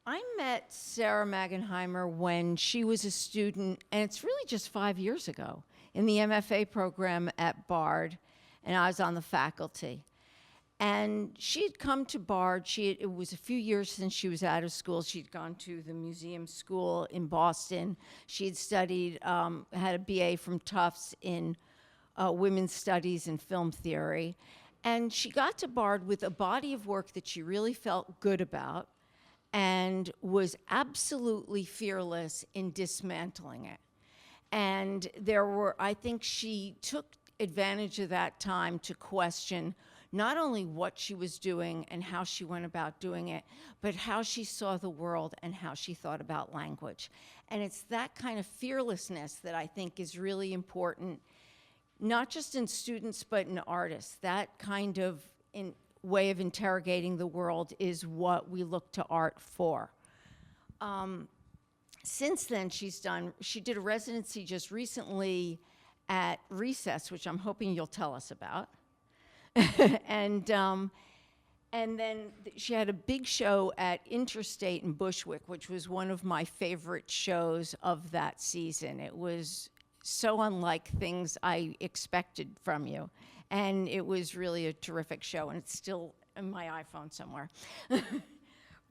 I met Sara Magenheimer when she was a student, and it's really just 5 years ago, in the MFA program at Bard, and I was on the faculty. And she had come to Bard. It was a few years since she was out of school. She'd gone to the museum school in Boston. She had studied, had a BA from Tufts in women's studies and film theory. And she got to Bard with a body of work that she really felt good about and was absolutely fearless in dismantling it. And I think she took advantage of that time to question not only what she was doing and how she went about doing it, but how she saw the world and how she thought about language. And it's that kind of fearlessness that I think is really important, not just in students, but in artists. That kind of way of interrogating the world is what we look to art for. Since then, she did a residency just recently at Recess, which I'm hoping you'll tell us about. And then she had a big show at Interstate in Bushwick, which was one of my favorite shows of that season. It was so unlike things I expected from you. And it was really a terrific show, and it's still in my iPhone somewhere.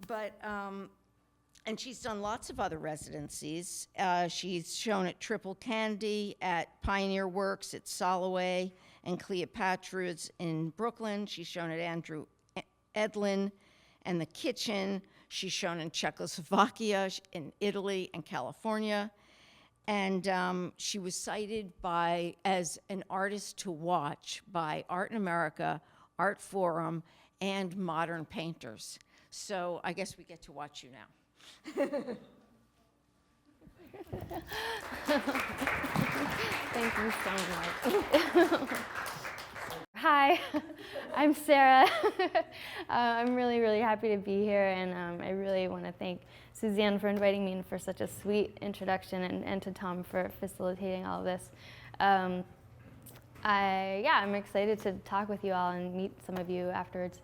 But, and she's done lots of other residencies. She's shown at Triple Candy, at Pioneer Works, at Soloway, and Cleopatra's in Brooklyn. She's shown at Andrew Edlin and The Kitchen. She's shown in Czechoslovakia, in Italy, and California. And she was cited as an artist to watch by Art in America, Art Forum, and Modern Painters. So I guess we get to watch you now. Thank you so much. Hi, I'm Sara. I'm really, really happy to be here, and I really want to thank Suzanne for inviting me and for such a sweet introduction, and to Tom for facilitating all of this. I'm excited to talk with you all and meet some of you afterwards.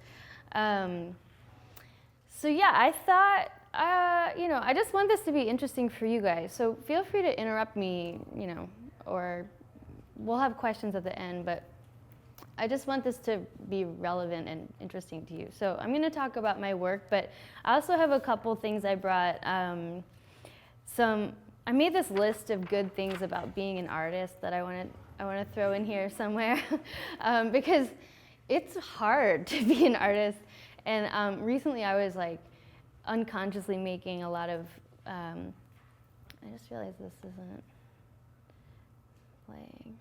I thought, I just want this to be interesting for you guys, so feel free to interrupt me, or we'll have questions at the end, but I just want this to be relevant and interesting to you. So I'm going to talk about my work, but I also have a couple things I brought. I made this list of good things about being an artist that I want to throw in here somewhere, because it's hard to be an artist. And recently I was like unconsciously making a lot of, I just realized this isn't playing.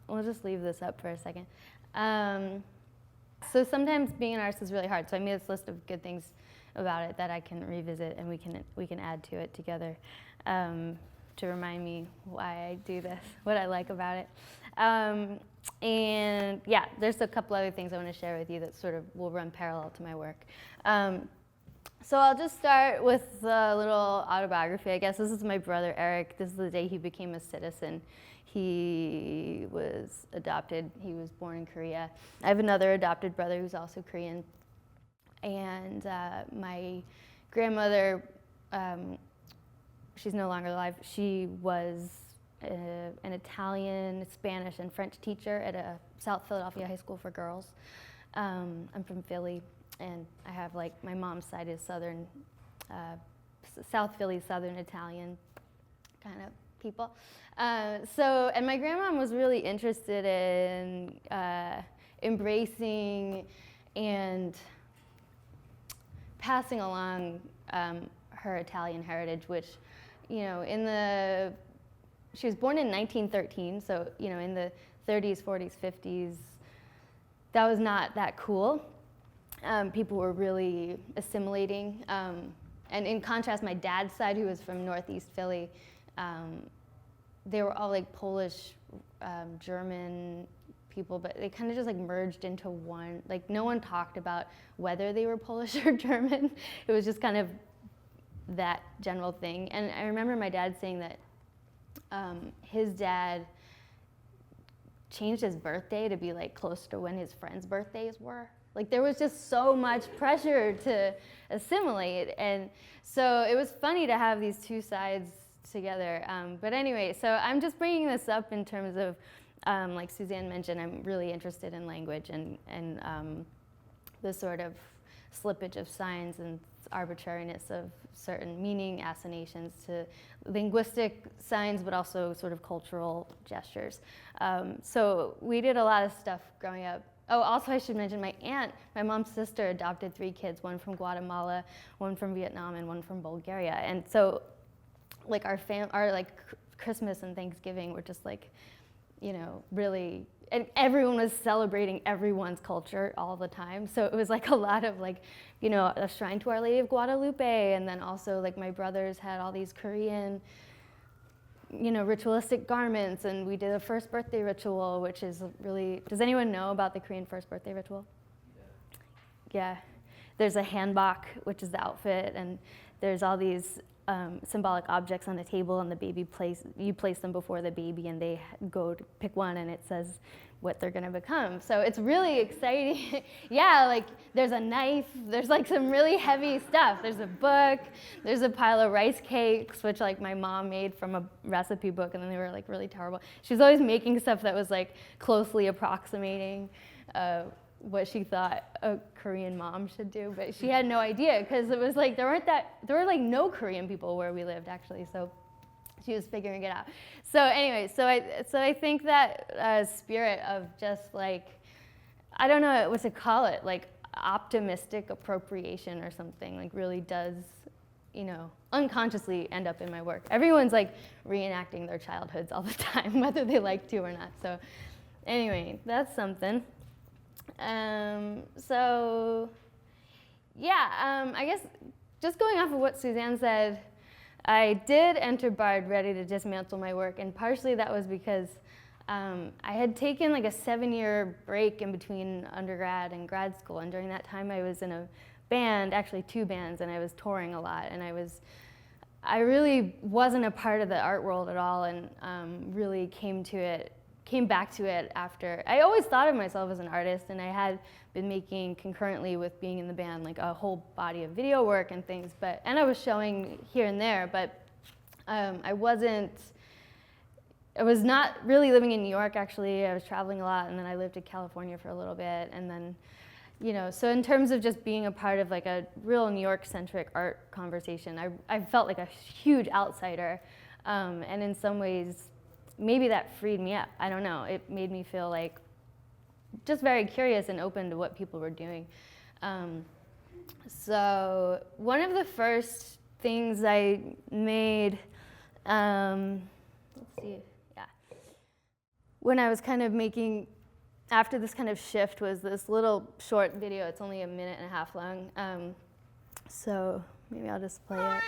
We'll just leave this up for a second. So sometimes being an artist is really hard. So I made this list of good things about it that I can revisit, and we can add to it together to remind me why I do this, what I like about it. There's a couple other things I want to share with you that sort of will run parallel to my work. So I'll just start with a little autobiography, I guess. This is my brother, Eric. This is the day he became a citizen. He was adopted. He was born in Korea. I have another adopted brother who's also Korean. And my grandmother, she's no longer alive. She was an Italian, Spanish, and French teacher at a South Philadelphia high school for girls. I'm from Philly, and I have my mom's side is Southern, South Philly, Southern Italian kind of people. And my grandma was really interested in embracing and passing along her Italian heritage, which, she was born in 1913, so, in the 30s, 40s, 50s, that was not that cool. People were really assimilating. And in contrast, my dad's side, who was from Northeast Philly, they were all Polish, German people, but they kind of just merged into one. No one talked about whether they were Polish or German. It was just kind of that general thing. And I remember my dad saying that his dad changed his birthday to be close to when his friends' birthdays were. Like there was just so much pressure to assimilate. And so it was funny to have these two sides together. But anyway, so I'm just bringing this up in terms of, like Suzanne mentioned, I'm really interested in language and the sort of slippage of signs and arbitrariness of certain meaning assignations to linguistic signs, but also sort of cultural gestures. So we did a lot of stuff growing up. Oh, also I should mention my aunt, my mom's sister, adopted 3 kids, one from Guatemala, one from Vietnam, and one from Bulgaria. And so like our like Christmas and Thanksgiving were just like, you know, really, and everyone was celebrating everyone's culture all the time. So it was like a lot of like, you know, a shrine to Our Lady of Guadalupe, and then also like my brothers had all these Korean, you know, ritualistic garments, and we did a first birthday ritual, which is really, does anyone know about the Korean first birthday ritual? Yeah. There's a hanbok, which is the outfit, and there's all these symbolic objects on the table, and you place them before the baby, and they go to pick one, and it says what they're gonna become. So it's really exciting. Yeah, like there's a knife, there's like some really heavy stuff. There's a book, there's a pile of rice cakes, which like my mom made from a recipe book, and then they were like really terrible. She was always making stuff that was like closely approximating what she thought a Korean mom should do, but she had no idea, because it was like there were like no Korean people where we lived actually, so she was figuring it out. So anyway, so I think that spirit of just like, I don't know what to call it, like optimistic appropriation or something, like really does, you know, unconsciously end up in my work. Everyone's like reenacting their childhoods all the time, whether they like to or not. So anyway, that's something. So yeah, I guess just going off of what Suzanne said, I did enter BARD ready to dismantle my work, and partially that was because I had taken like a 7-year break in between undergrad and grad school, and during that time I was in a band, actually 2 bands, and I was touring a lot, and I really wasn't a part of the art world at all, and really came back to it after. I always thought of myself as an artist, and I had been making concurrently with being in the band like a whole body of video work and things, and I was showing here and there, but I was not really living in New York actually. I was traveling a lot, and then I lived in California for a little bit, and then, you know, so in terms of just being a part of like a real New York-centric art conversation, I felt like a huge outsider, and in some ways, maybe that freed me up. I don't know. It made me feel like just very curious and open to what people were doing. So one of the first things I made, let's see, yeah, when I was kind of making, after this kind of shift, was this little short video. It's only 1.5 minutes long. So maybe I'll just play it.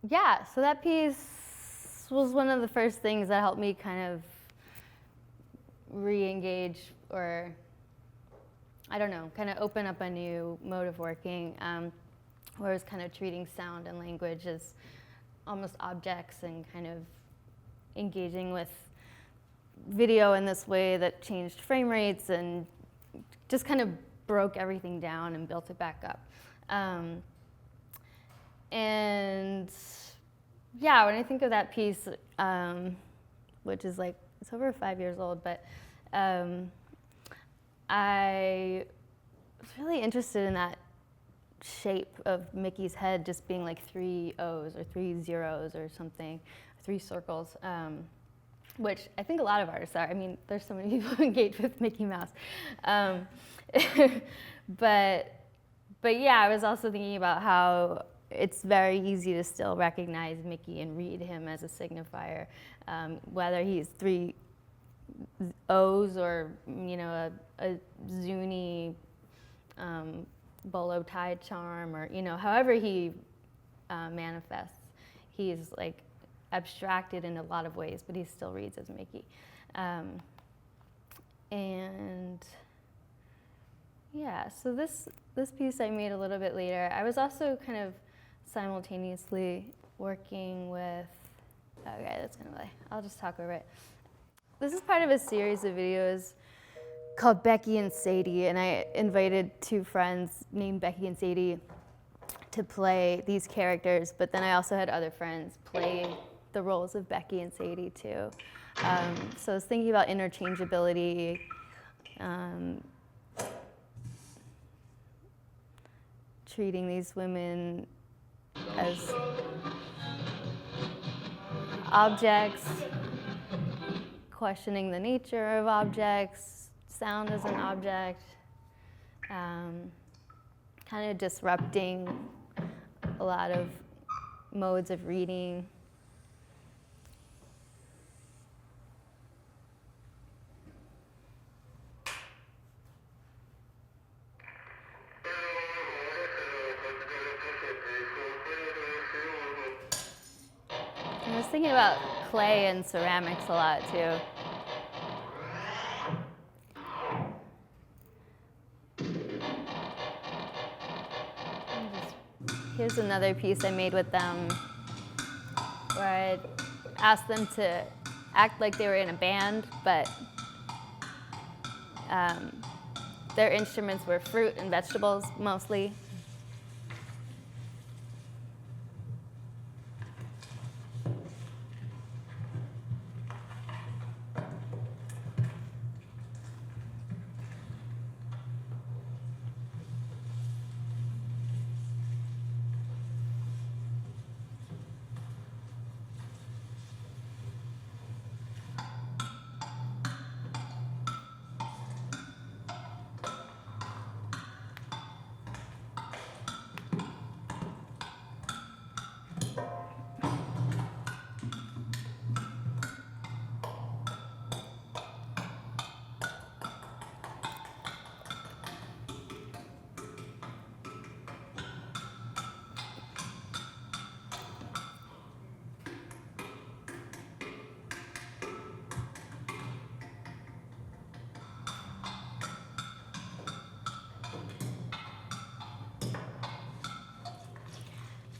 Yeah, so that piece was one of the first things that helped me kind of re-engage or I don't know, kind of open up a new mode of working, where it's kind of treating sound and language as almost objects and kind of engaging with video in this way that changed frame rates and just kind of broke everything down and built it back up. And yeah, when I think of that piece, which is like, it's over 5 years old, but I was really interested in that shape of Mickey's head just being like 3 O's or 3 zeros or something, 3 circles, which I think a lot of artists are. I mean, there's so many people who engage with Mickey Mouse. But yeah, I was also thinking about how it's very easy to still recognize Mickey and read him as a signifier, whether he's 3 O's or, you know, a Zuni bolo tie charm, or, you know, however he manifests. He's like abstracted in a lot of ways, but he still reads as Mickey. And yeah, so this piece I made a little bit later. I was also kind of simultaneously working with, okay, that's gonna lie. I'll just talk over it. This is part of a series of videos called Becky and Sadie, and I invited 2 friends named Becky and Sadie to play these characters, but then I also had other friends play the roles of Becky and Sadie too. So I was thinking about interchangeability, treating these women as objects, questioning the nature of objects, sound as an object, kind of disrupting a lot of modes of reading. I was thinking about clay and ceramics a lot too. Here's another piece I made with them where I asked them to act like they were in a band, but their instruments were fruit and vegetables mostly.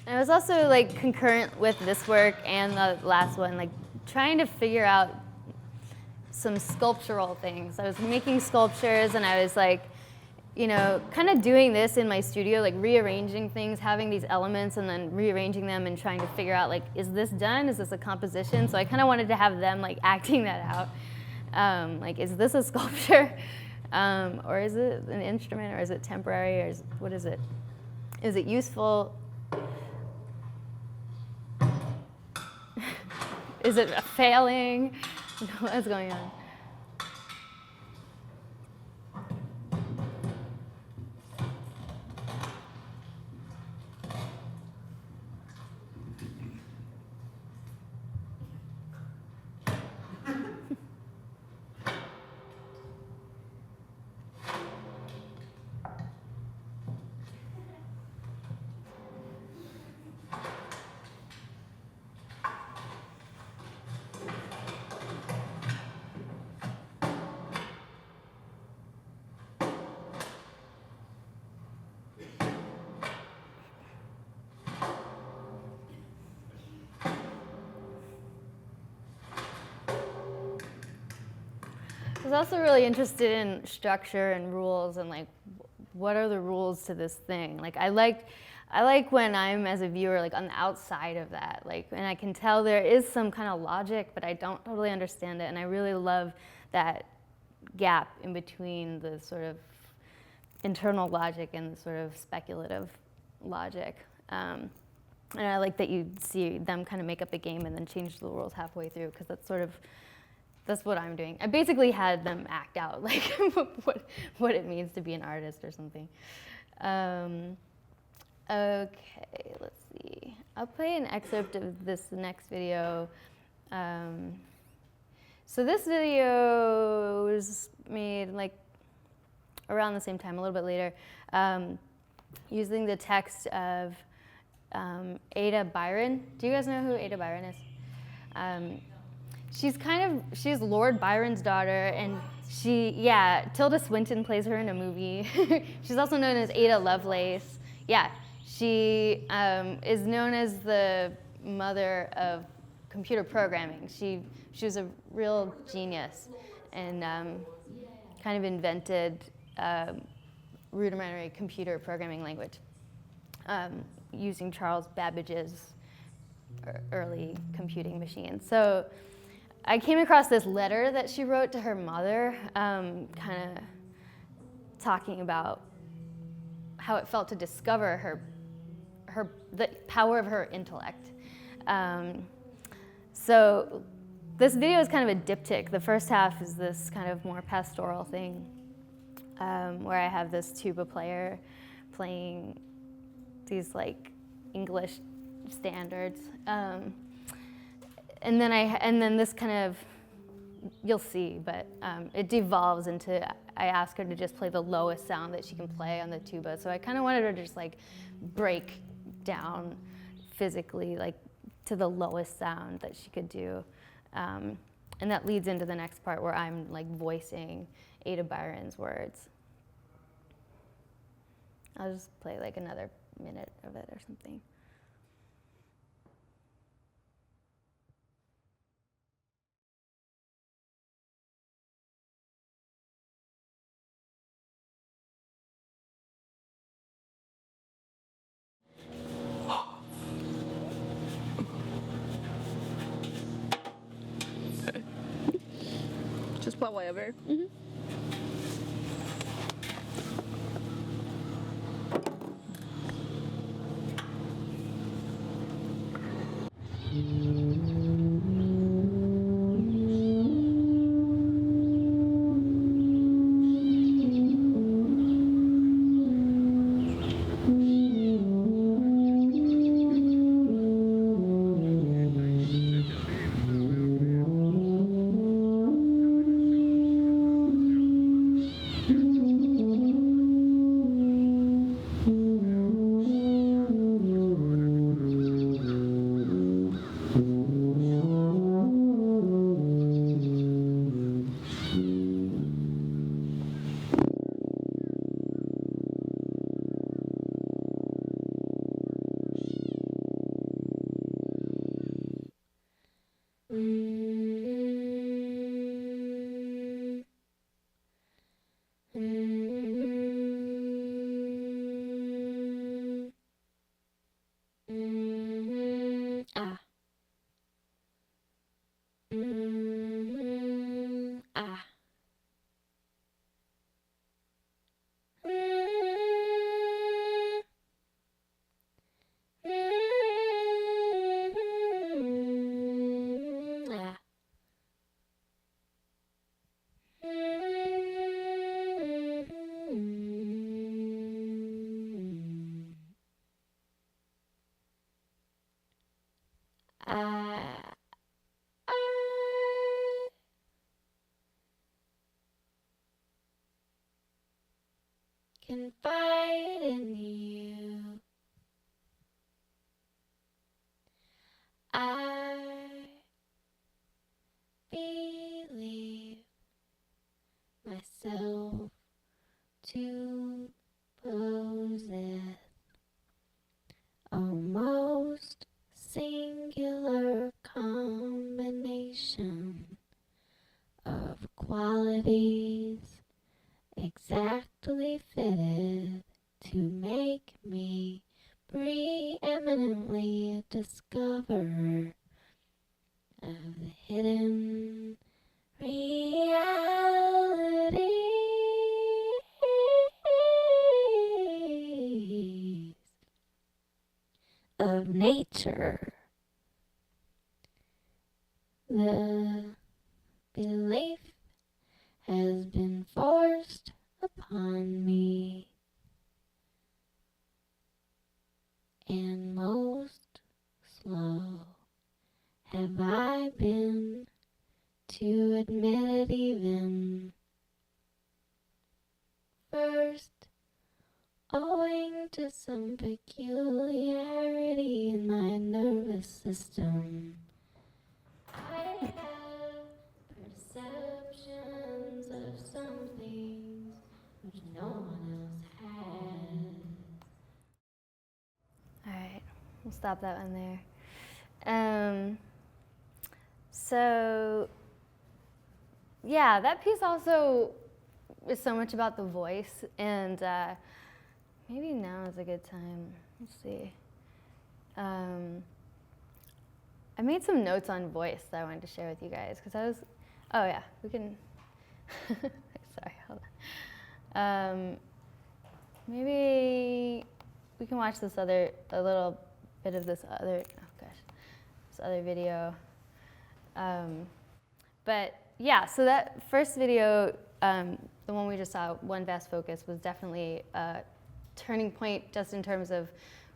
And it was also like concurrent with this work and the last one, like trying to figure out some sculptural things. I was making sculptures and I was like, you know, kind of doing this in my studio, like rearranging things, having these elements and then rearranging them and trying to figure out like, is this done? Is this a composition? So I kind of wanted to have them like acting that out. Like, is this a sculpture? Or is it an instrument, or is it temporary, or what is it? Is it useful? Is it failing? What's going on? I was also really interested in structure and rules and like, what are the rules to this thing? Like I like when I'm as a viewer like on the outside of that, like, and I can tell there is some kind of logic, but I don't totally understand it. And I really love that gap in between the sort of internal logic and the sort of speculative logic. And I like that you see them kind of make up a game and then change the rules halfway through, because that's what I'm doing. I basically had them act out like what it means to be an artist or something. Okay, let's see. I'll play an excerpt of this next video. So this video was made like around the same time, a little bit later, using the text of Ada Byron. Do you guys know who Ada Byron is? She's Lord Byron's daughter, and Tilda Swinton plays her in a movie. She's also known as Ada Lovelace. Yeah, she is known as the mother of computer programming. She was a real genius and kind of invented rudimentary computer programming language using Charles Babbage's early computing machine. So I came across this letter that she wrote to her mother, kind of talking about how it felt to discover the power of her intellect. So this video is kind of a diptych. The first half is this kind of more pastoral thing, where I have this tuba player playing these like English standards. And then this kind of, you'll see, but it devolves into, I ask her to just play the lowest sound that she can play on the tuba. So I kind of wanted her to just like break down physically, like to the lowest sound that she could do. And that leads into the next part where I'm like voicing Ada Byron's words. I'll just play like another minute of it or something. Just play whatever. Mm-hmm. Confide in you. I believe myself to possess a most singular combination of qualities perfectly fitted to make me preeminently a discoverer of the hidden realities of nature. The belief has been forced upon me, and most slow have I been to admit it even. First, owing to some peculiarity in my nervous system, I have perceptions of some things which no one else has. All right, we'll stop that one there. So, yeah, that piece also is so much about the voice, and maybe now is a good time. Let's see. I made some notes on voice that I wanted to share with you guys, because I was, oh yeah, we can, sorry, hold on. Maybe we can watch this other, a little bit of this other, oh gosh, this other video. But yeah, so that first video, the one we just saw, One Vast Focus, was definitely a turning point just in terms of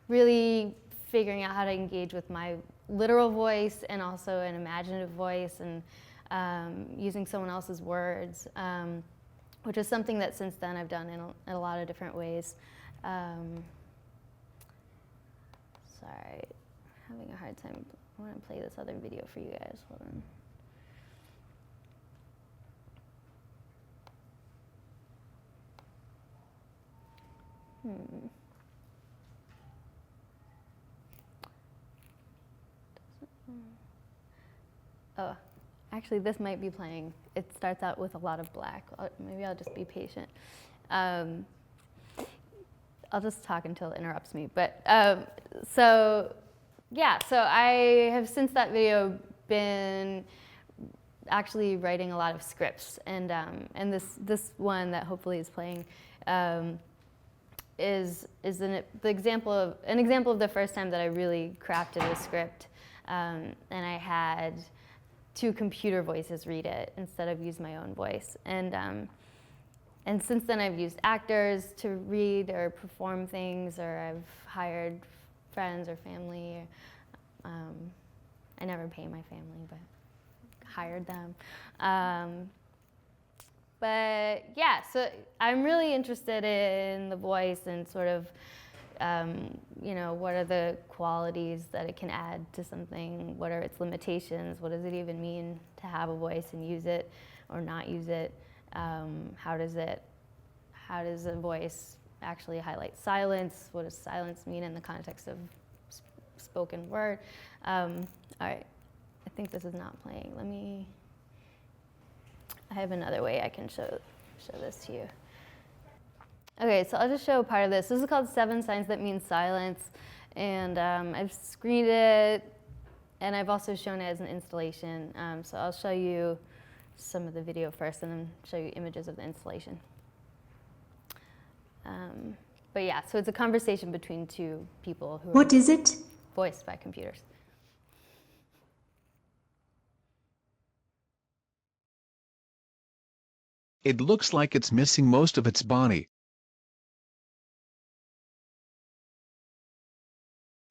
really figuring out how to engage with my literal voice and also an imaginative voice, and using someone else's words, which is something that since then I've done in a lot of different ways. Sorry, I'm having a hard time. I want to play this other video for you guys. Hold on. Oh, actually, this might be playing. It starts out with a lot of black. Maybe I'll just be patient. I'll just talk until it interrupts me. But so, yeah, so I have since that video been actually writing a lot of scripts, and this one that hopefully is playing is an example of the first time that I really crafted a script, and I had two computer voices read it instead of use my own voice, and since then I've used actors to read or perform things, or I've hired friends or family. I never pay my family, but hired them. But yeah, so I'm really interested in the voice and sort of, what are the qualities that it can add to something? What are its limitations? What does it even mean to have a voice and use it or not use it? How does a voice actually highlight silence? What does silence mean in the context of spoken word? All right, I think this is not playing. I have another way I can show this to you. Okay, so I'll just show part of this. This is called 7 Signs That Mean Silence, and I've screened it, and I've also shown it as an installation. So I'll show you some of the video first, and then show you images of the installation. But yeah, so it's a conversation between two people who What is it? voiced by computers. It looks like it's missing most of its body.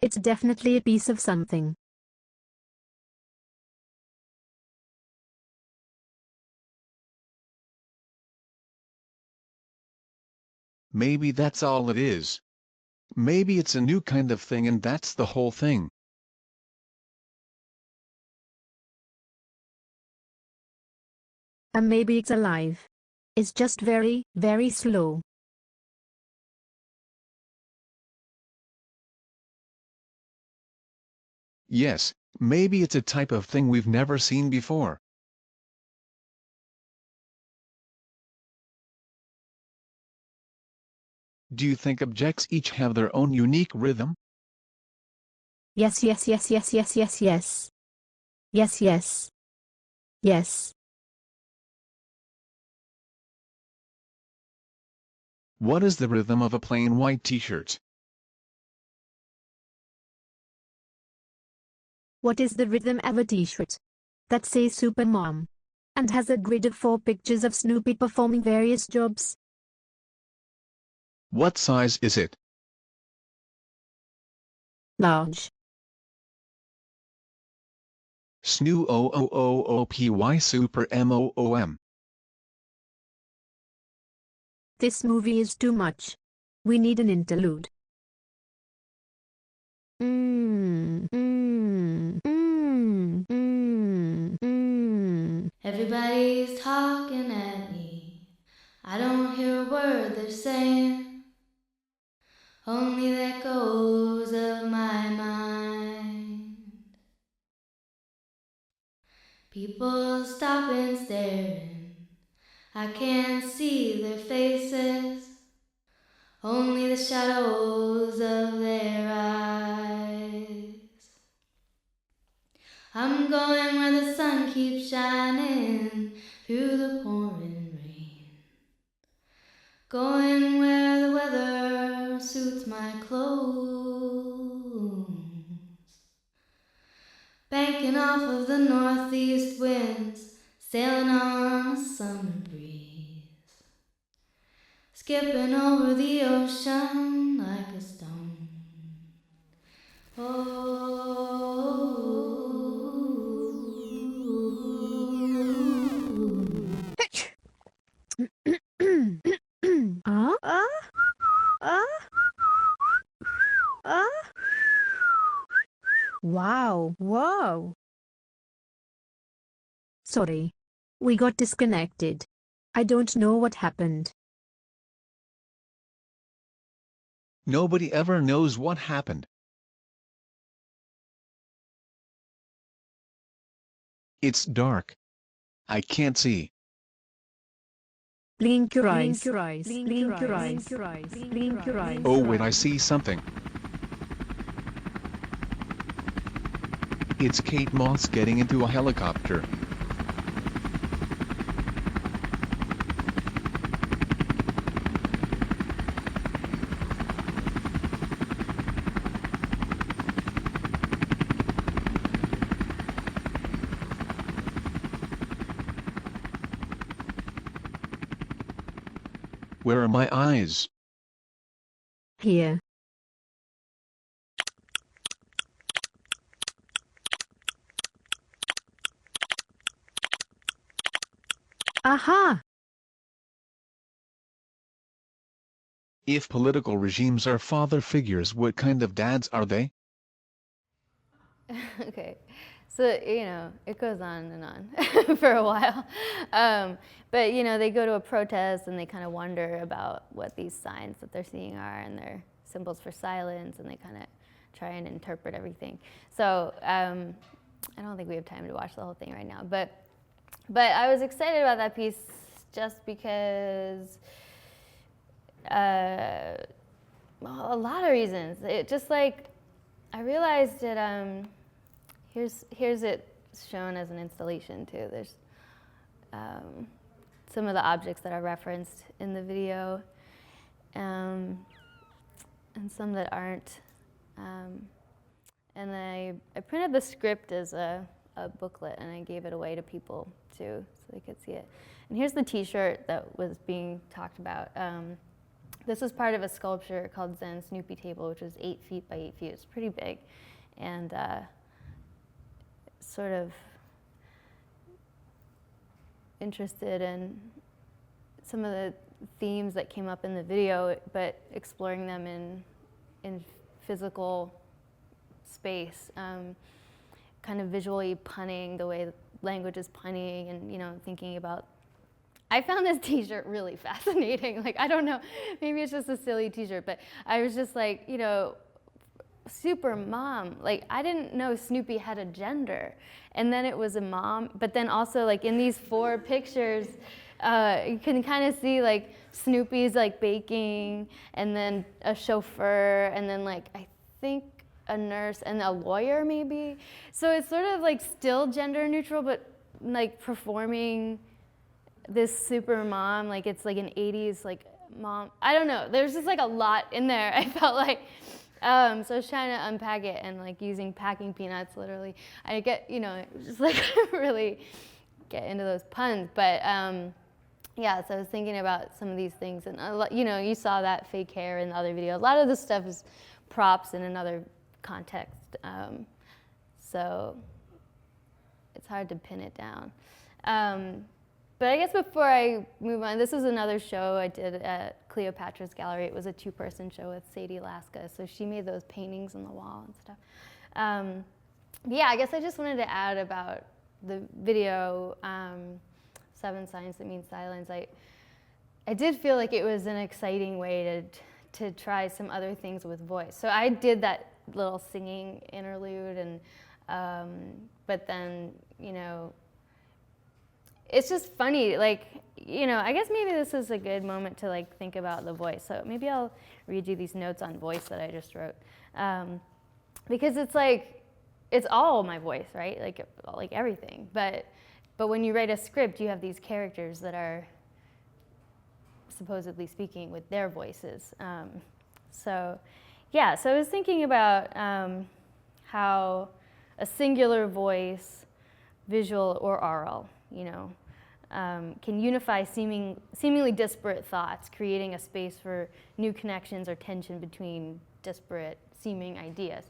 It's definitely a piece of something. Maybe that's all it is. Maybe it's a new kind of thing and that's the whole thing. And maybe it's alive. It's just very, very slow. Yes, maybe it's a type of thing we've never seen before. Do you think objects each have their own unique rhythm? Yes, yes, yes, yes, yes, yes, yes. Yes, yes. Yes. What is the rhythm of a plain white t-shirt? What is the rhythm of a t-shirt that says Super Mom and has a grid of 4 pictures of Snoopy performing various jobs? What size is it? Large. SNOOPY Super MOOM. This movie is too much. We need an interlude. Everybody's talking at me. I don't hear a word they're saying, only the echoes of my mind. People stopping staring, I can't see their faces, only the shadows of their eyes. I'm going where the sun keeps shining through the pouring rain, going where the weather suits my clothes, banking off of the northeast winds, sailing on a summer breeze, skipping over the ocean like a stone. Wow, wow. Sorry. We got disconnected. I don't know what happened. Nobody ever knows what happened. It's dark. I can't see. Blink your eyes. Blink your eyes. Blink your eyes. Oh wait, I see something. It's Kate Moss getting into a helicopter. Where are my eyes? Here. Aha! If political regimes are father figures, what kind of dads are they? Okay, so it goes on and on for a while, but they go to a protest and they kind of wonder about what these signs that they're seeing are, and they're symbols for silence, and they kind of try and interpret everything. So I don't think we have time to watch the whole thing right now, but I was excited about that piece just because a lot of reasons. It just like I realized that here's it shown as an installation too. There's some of the objects that are referenced in the video, and some that aren't. And I printed the script as a booklet, and I gave it away to people too, so they could see it. And here's the T-shirt that was being talked about. This is part of a sculpture called Zen Snoopy Table, which was 8 feet by 8 feet. It's pretty big, and sort of interested in some of the themes that came up in the video, but exploring them in physical space, kind of visually punning the way language is punning, and thinking about. I found this T-shirt really fascinating. Like, I don't know, maybe it's just a silly T-shirt, but I was just like, super mom. Like, I didn't know Snoopy had a gender, and then it was a mom. But then also, like, in these 4 pictures, you can kind of see like Snoopy's like baking, and then a chauffeur, and then like I think a nurse and a lawyer maybe. So it's sort of like still gender neutral, but like performing this super mom, like it's like an 80s like mom. I don't know. There's just like a lot in there. I felt like. So I was trying to unpack it and like using packing peanuts literally. I get, just like really get into those puns. But yeah, so I was thinking about some of these things, and you saw that fake hair in the other video. A lot of this stuff is props in another context. So it's hard to pin it down. But I guess before I move on, this is another show I did at Cleopatra's Gallery. It was a 2-person show with Sadie Laska, so she made those paintings on the wall and stuff. Yeah, I guess I just wanted to add about the video, 7 Signs That Mean Silence. I did feel like it was an exciting way to try some other things with voice. So I did that little singing interlude, and but then, it's just funny, like, I guess maybe this is a good moment to like think about the voice. So maybe I'll read you these notes on voice that I just wrote. Because it's like, it's all my voice, right? Like everything. But when you write a script, you have these characters that are supposedly speaking with their voices. So I was thinking about how a singular voice, visual or oral, can unify seemingly disparate thoughts, creating a space for new connections or tension between disparate seeming ideas.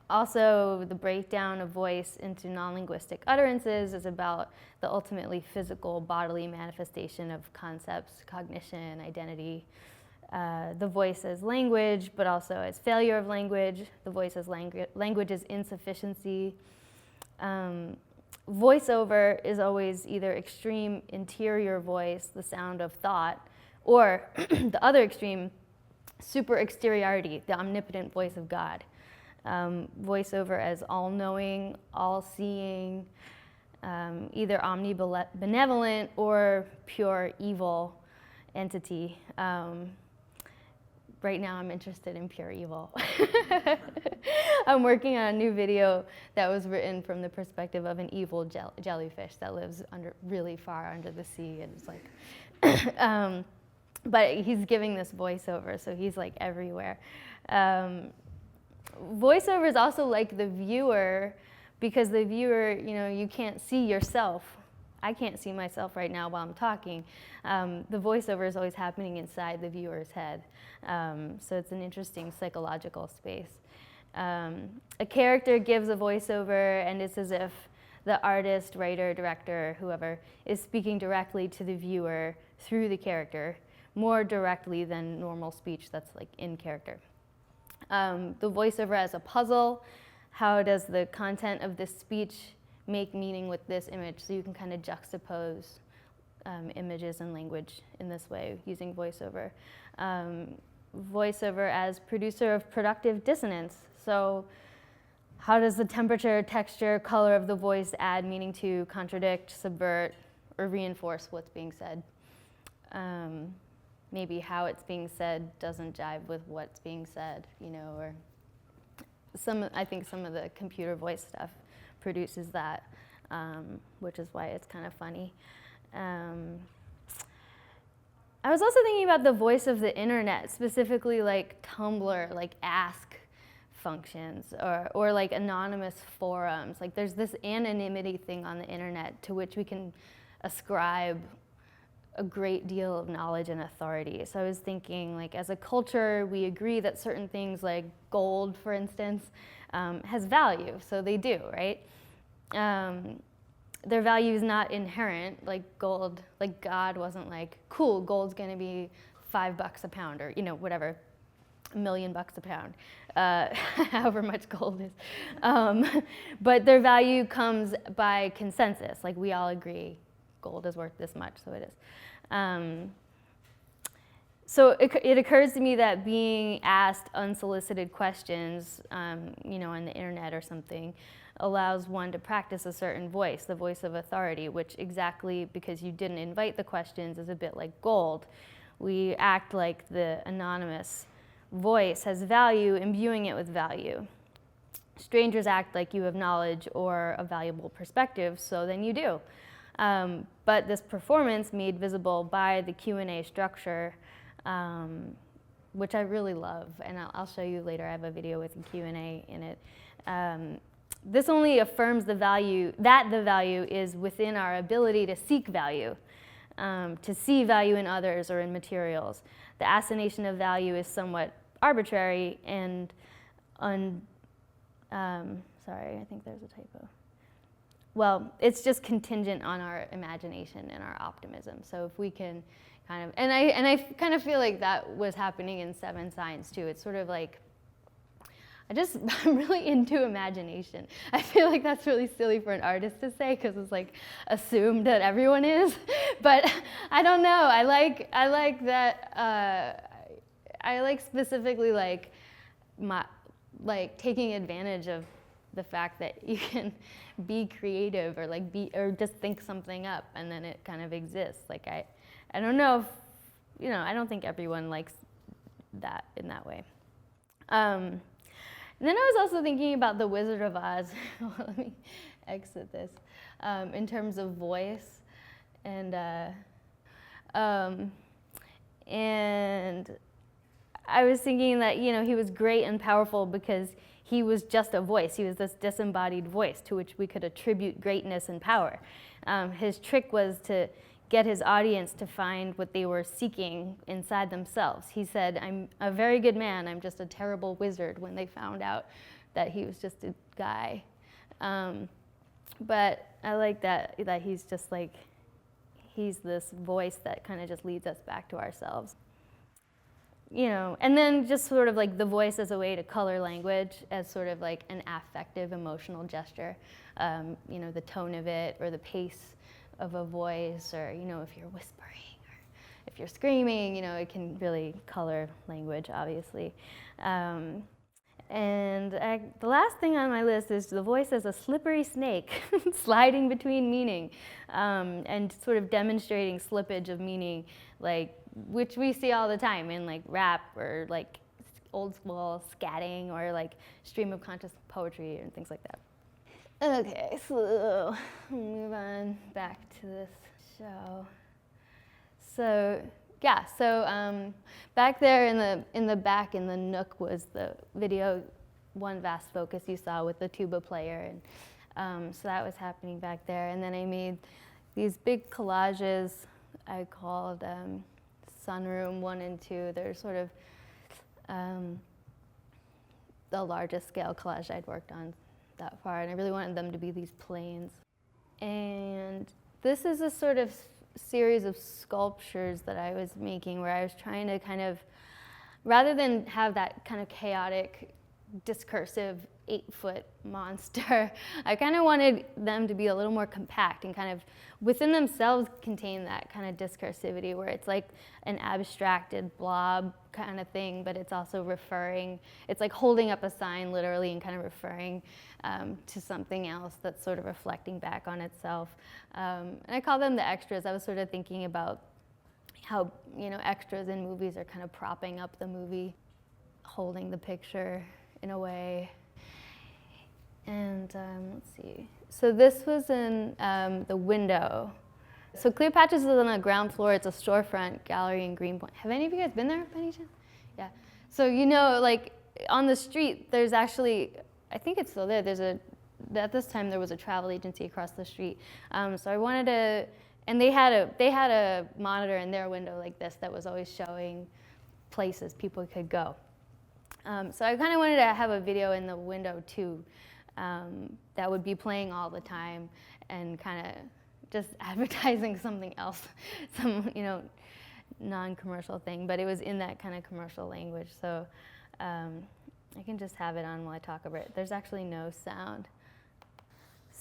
Also, the breakdown of voice into non-linguistic utterances is about the ultimately physical bodily manifestation of concepts, cognition, identity. The voice as language, but also as failure of language. The voice as language as insufficiency. Voiceover is always either extreme interior voice, the sound of thought, or the other extreme, super exteriority, the omnipotent voice of God. Voiceover as all-knowing, all-seeing, either omnibenevolent or pure evil entity. Right now I'm interested in pure evil. I'm working on a new video that was written from the perspective of an evil jellyfish that lives really far under the sea, and it's like, but he's giving this voiceover, so he's like everywhere. Voiceover is also like the viewer, because the viewer, you can't see yourself. I can't see myself right now while I'm talking. The voiceover is always happening inside the viewer's head. So it's an interesting psychological space. A character gives a voiceover, and it's as if the artist, writer, director, whoever, is speaking directly to the viewer through the character, more directly than normal speech that's like in character. The voiceover as a puzzle. How does the content of this speech make meaning with this image? So you can kind of juxtapose images and language in this way using voiceover. Voiceover as producer of productive dissonance. So how does the temperature, texture, color of the voice add meaning to, contradict, subvert, or reinforce what's being said? Maybe how it's being said doesn't jive with what's being said, or I think some of the computer voice stuff produces that, which is why it's kind of funny. I was also thinking about the voice of the internet, specifically like Tumblr, like ask functions, or like anonymous forums. Like there's this anonymity thing on the internet to which we can ascribe a great deal of knowledge and authority. So I was thinking, like, as a culture, we agree that certain things like gold, for instance, has value, so they do, right? Their value is not inherent, like gold, like God wasn't like, cool, gold's gonna be $5 a pound, or whatever, $1 million a pound, however much gold is. But their value comes by consensus, like we all agree gold is worth this much, so it is. So it occurs to me that being asked unsolicited questions, you know, on the internet or something, allows one to practice a certain voice, the voice of authority, which exactly because you didn't invite the questions is a bit like gold. We act like the anonymous voice has value, imbuing it with value. Strangers act like you have knowledge or a valuable perspective, so then you do. But this performance made visible by the Q&A structure, which I really love, and I'll show you later. I have a video with a Q&A in it. This only affirms the value, that the value is within our ability to seek value, to see value in others or in materials. The assignation of value is somewhat arbitrary and sorry, I think there's a typo. Well, it's just contingent on our imagination and our optimism. So if we can kind of, and I kind of feel like that was happening in 7 Signs too. It's sort of like, I'm really into imagination. I feel like that's really silly for an artist to say because it's like assumed that everyone is, but I don't know. I like that. I like specifically like taking advantage of the fact that you can be creative or or just think something up and then it kind of exists. Like I don't know if, you know, I don't think everyone likes that in that way. And then I was also thinking about The Wizard of Oz. Let me exit this. In terms of voice, and I was thinking that, you know, he was great and powerful because he was just a voice. He was this disembodied voice to which we could attribute greatness and power. His trick was to get his audience to find what they were seeking inside themselves. He said, "I'm a very good man, I'm just a terrible wizard," when they found out that he was just a guy. But I like that he's just like, he's this voice that kind of just leads us back to ourselves. You know, and then just sort of like the voice as a way to color language as sort of like an affective, emotional gesture. You know, the tone of it or the pace of a voice, or, you know, if you're whispering or if you're screaming, you know, it can really color language, obviously. And the last thing on my list is the voice as a slippery snake, sliding between meaning, and sort of demonstrating slippage of meaning, like, which we see all the time in like rap or like old school scatting or like stream of conscious poetry and things like that. Okay, so move on back to this show. So yeah, so back there in the back in the nook was the video One Vast Focus you saw with the tuba player, and so that was happening back there. And then I made these big collages I called Sunroom 1 and 2. They're sort of the largest scale collage I'd worked on that far, and I really wanted them to be these planes. And this is a sort of series of sculptures that I was making where I was trying to kind of, rather than have that kind of chaotic, discursive 8-foot monster, I kind of wanted them to be a little more compact and kind of within themselves contain that kind of discursivity where it's like an abstracted blob kind of thing, but it's also referring, it's like holding up a sign literally and kind of referring to something else that's sort of reflecting back on itself. And I call them the extras. I was sort of thinking about how, you know, extras in movies are kind of propping up the movie, holding the picture in a way. And let's see. So this was in the window. So Cleopatra's is on the ground floor. It's a storefront gallery in Greenpoint. Have any of you guys been there by any chance? Yeah. So, you know, like on the street, there's actually, I think it's still there. At this time there was a travel agency across the street. So I wanted to, and they had a monitor in their window like this that was always showing places people could go. So I kind of wanted to have a video in the window too, that would be playing all the time and kind of just advertising something else, some, you know, non-commercial thing, but it was in that kind of commercial language. So I can just have it on while I talk about it. There's actually no sound.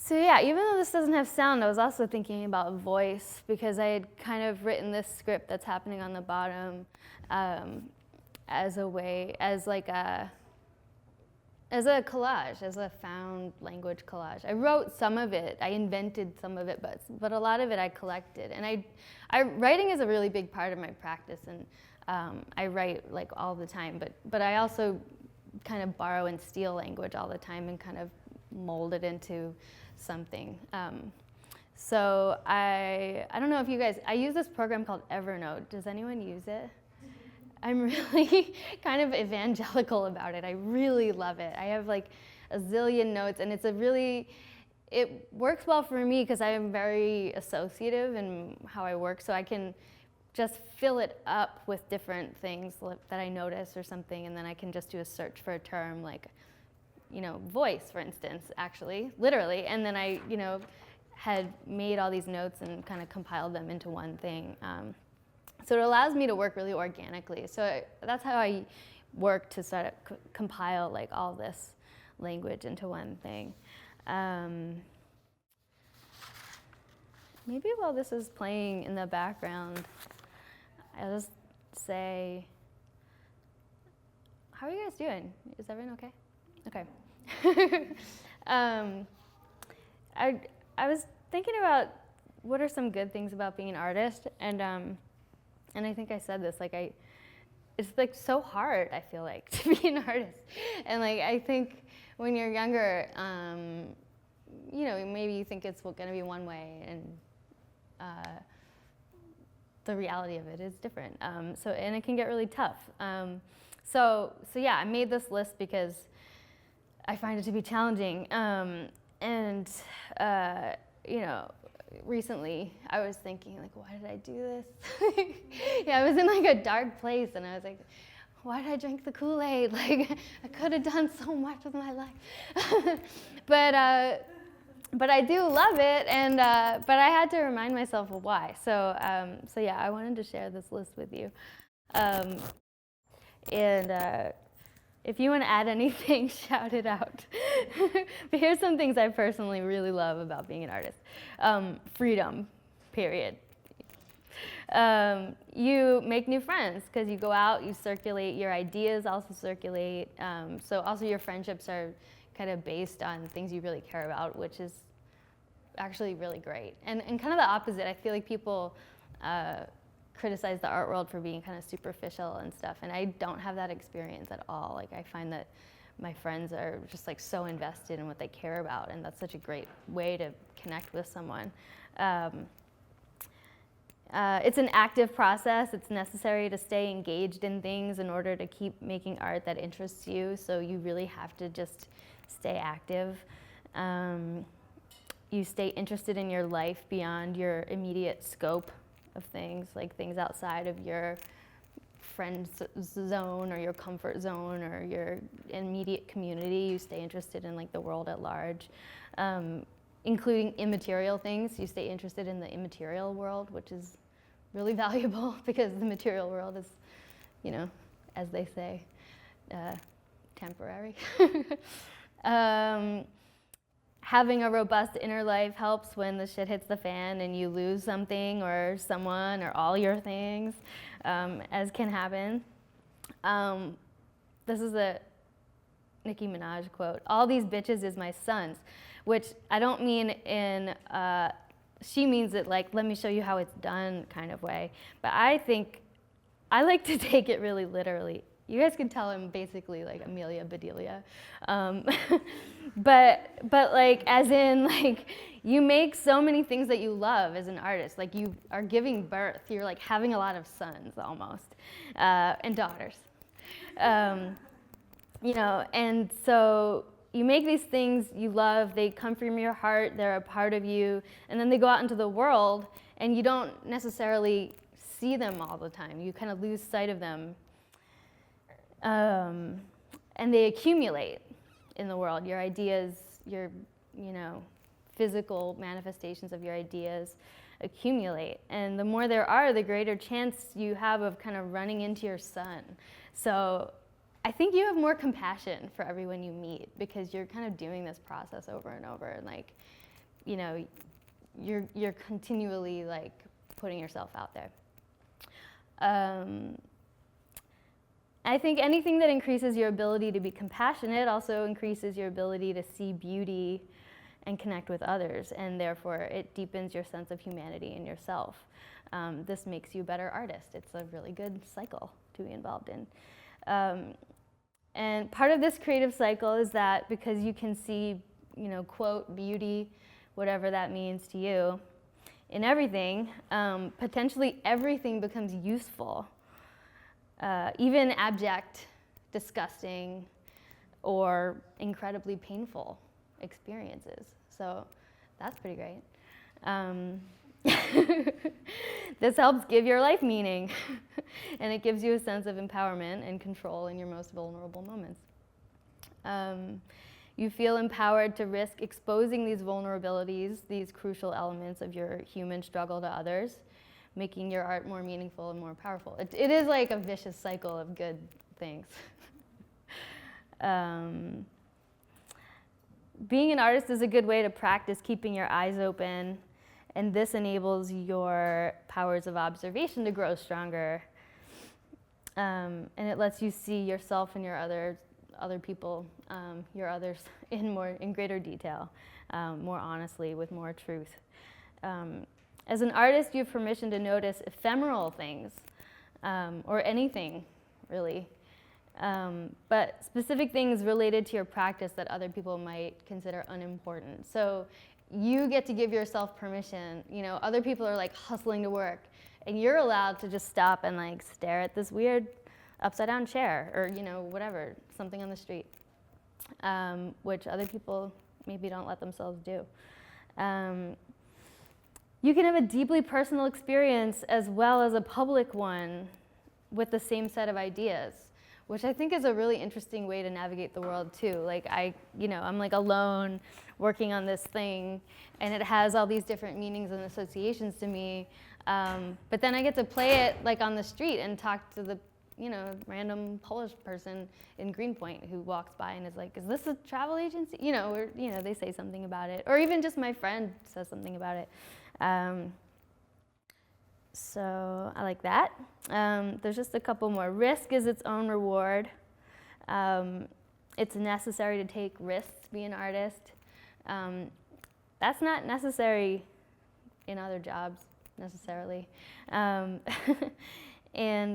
So yeah, even though this doesn't have sound, I was also thinking about voice, because I had kind of written this script that's happening on the bottom as a way, as a collage, as a found language collage. I wrote some of it, I invented some of it, but a lot of it I collected. And writing is a really big part of my practice, and I write like all the time, but I also kind of borrow and steal language all the time and kind of mold it into something. So I don't know if you guys, I use this program called Evernote. Does anyone use it? I'm really kind of evangelical about it. I really love it. I have like a zillion notes, and it works well for me because I am very associative in how I work, so I can just fill it up with different things that I notice or something, and then I can just do a search for a term like, voice, for instance, actually, literally, and then I, had made all these notes and kind of compiled them into one thing. So it allows me to work really organically. So that's how I work to sort of compile like all this language into one thing. Maybe while this is playing in the background, I'll just say, how are you guys doing? Is everyone okay? Okay. I was thinking about what are some good things about being an artist, and I think I said this, it's like so hard, I feel like, to be an artist. And like, I think when you're younger, maybe you think it's gonna be one way, and the reality of it is different. And it can get really tough. So yeah, I made this list because I find it to be challenging. Recently I was thinking like, why did I do this? Yeah, I was in like a dark place, and I was like, why did I drink the Kool-Aid? Like, I could have done so much with my life. But I do love it, and but I had to remind myself of why. So yeah, I wanted to share this list with you. If you want to add anything, shout it out. But here's some things I personally really love about being an artist. Freedom, period. You make new friends because you go out, you circulate, your ideas also circulate. So also your friendships are kind of based on things you really care about, which is actually really great. And kind of the opposite, I feel like people criticize the art world for being kind of superficial and stuff, and I don't have that experience at all. Like, I find that my friends are just like so invested in what they care about, and that's such a great way to connect with someone. It's an active process. It's necessary to stay engaged in things in order to keep making art that interests you, so you really have to just stay active. You stay interested in your life beyond your immediate scope of things, like things outside of your friend zone or your comfort zone or your immediate community. You stay interested in like the world at large, including immaterial things. You stay interested in the immaterial world, which is really valuable because the material world is, as they say, temporary. Having a robust inner life helps when the shit hits the fan and you lose something or someone or all your things, as can happen. This is a Nicki Minaj quote. "All these bitches is my sons," which I don't mean in, she means it like, let me show you how it's done kind of way. But I think, I like to take it really literally. You guys can tell I'm basically like Amelia Bedelia. But like, as in like, you make so many things that you love as an artist. Like, you are giving birth. You're like having a lot of sons almost, and daughters. And so you make these things you love, they come from your heart, they're a part of you, and then they go out into the world, and you don't necessarily see them all the time. You kind of lose sight of them. And they accumulate in the world. Your ideas, your, physical manifestations of your ideas accumulate. And the more there are, the greater chance you have of kind of running into your son. So I think you have more compassion for everyone you meet because you're kind of doing this process over and over. And like, you know, you're continually like putting yourself out there. I think anything that increases your ability to be compassionate also increases your ability to see beauty and connect with others, and therefore it deepens your sense of humanity in yourself. This makes you a better artist. It's a really good cycle to be involved in. And part of this creative cycle is that because you can see, you know, quote, beauty, whatever that means to you, in everything, potentially everything becomes useful. Even abject, disgusting, or incredibly painful experiences. So that's pretty great. This helps give your life meaning, and it gives you a sense of empowerment and control in your most vulnerable moments. You feel empowered to risk exposing these vulnerabilities, these crucial elements of your human struggle to others, making your art more meaningful and more powerful. It is like a vicious cycle of good things. Being an artist is a good way to practice keeping your eyes open, and this enables your powers of observation to grow stronger. And it lets you see yourself and your other people, your others, in greater detail, more honestly, with more truth. As an artist, you have permission to notice ephemeral things, or anything, really. But specific things related to your practice that other people might consider unimportant. So you get to give yourself permission. You know, other people are like hustling to work, and you're allowed to just stop and like stare at this weird upside down chair, or, you know, whatever, something on the street, which other people maybe don't let themselves do. You can have a deeply personal experience as well as a public one with the same set of ideas, which I think is a really interesting way to navigate the world too. Like I'm like alone working on this thing, and it has all these different meanings and associations to me. But then I get to play it like on the street and talk to the, you know, random Polish person in Greenpoint who walks by and is like, "Is this a travel agency?" You know, or, you know, they say something about it, or even just my friend says something about it. So I like that. There's just a couple more. Risk is its own reward. It's necessary to take risks to be an artist. That's not necessary in other jobs, necessarily. And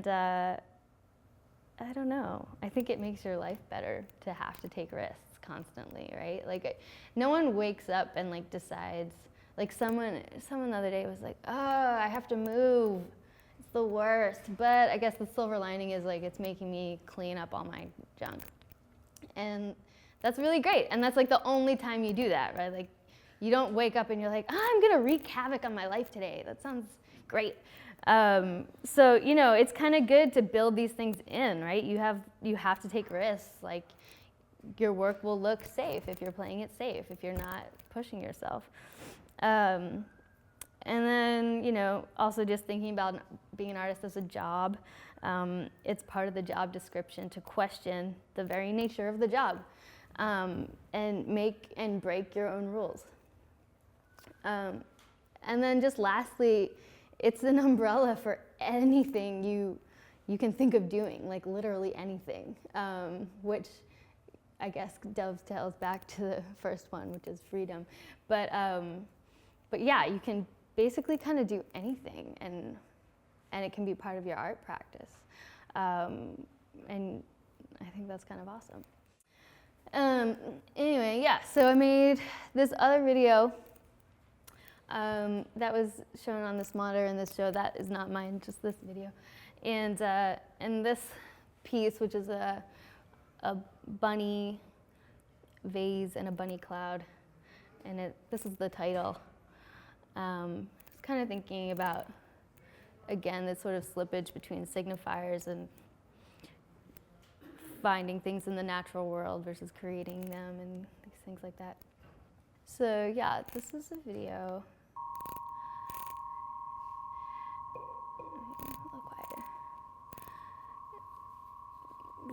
I don't know. I think it makes your life better to have to take risks constantly, right? Like, no one wakes up and like decides. Like someone the other day was like, "Oh, I have to move. It's the worst." But I guess the silver lining is like it's making me clean up all my junk, and that's really great. And that's like the only time you do that, right? Like, you don't wake up and you're like, "Oh, I'm gonna wreak havoc on my life today." That sounds great. So, you know, it's kind of good to build these things in, right? You have to take risks. Like, your work will look safe if you're playing it safe, if you're not pushing yourself. And then, you know, also just thinking about being an artist as a job, it's part of the job description to question the very nature of the job, and make and break your own rules. And then just lastly, it's an umbrella for anything you can think of doing, like literally anything, which I guess dovetails back to the first one, which is freedom. But yeah, you can basically kind of do anything, and it can be part of your art practice. And I think that's kind of awesome. Anyway, yeah, so I made this other video that was shown on this monitor in this show. That is not mine, just this video. And this piece, which is a bunny vase and a bunny cloud, and this is the title. I was kind of thinking about, again, this sort of slippage between signifiers and finding things in the natural world versus creating them and these things like that. So yeah, this is a video. A little quieter.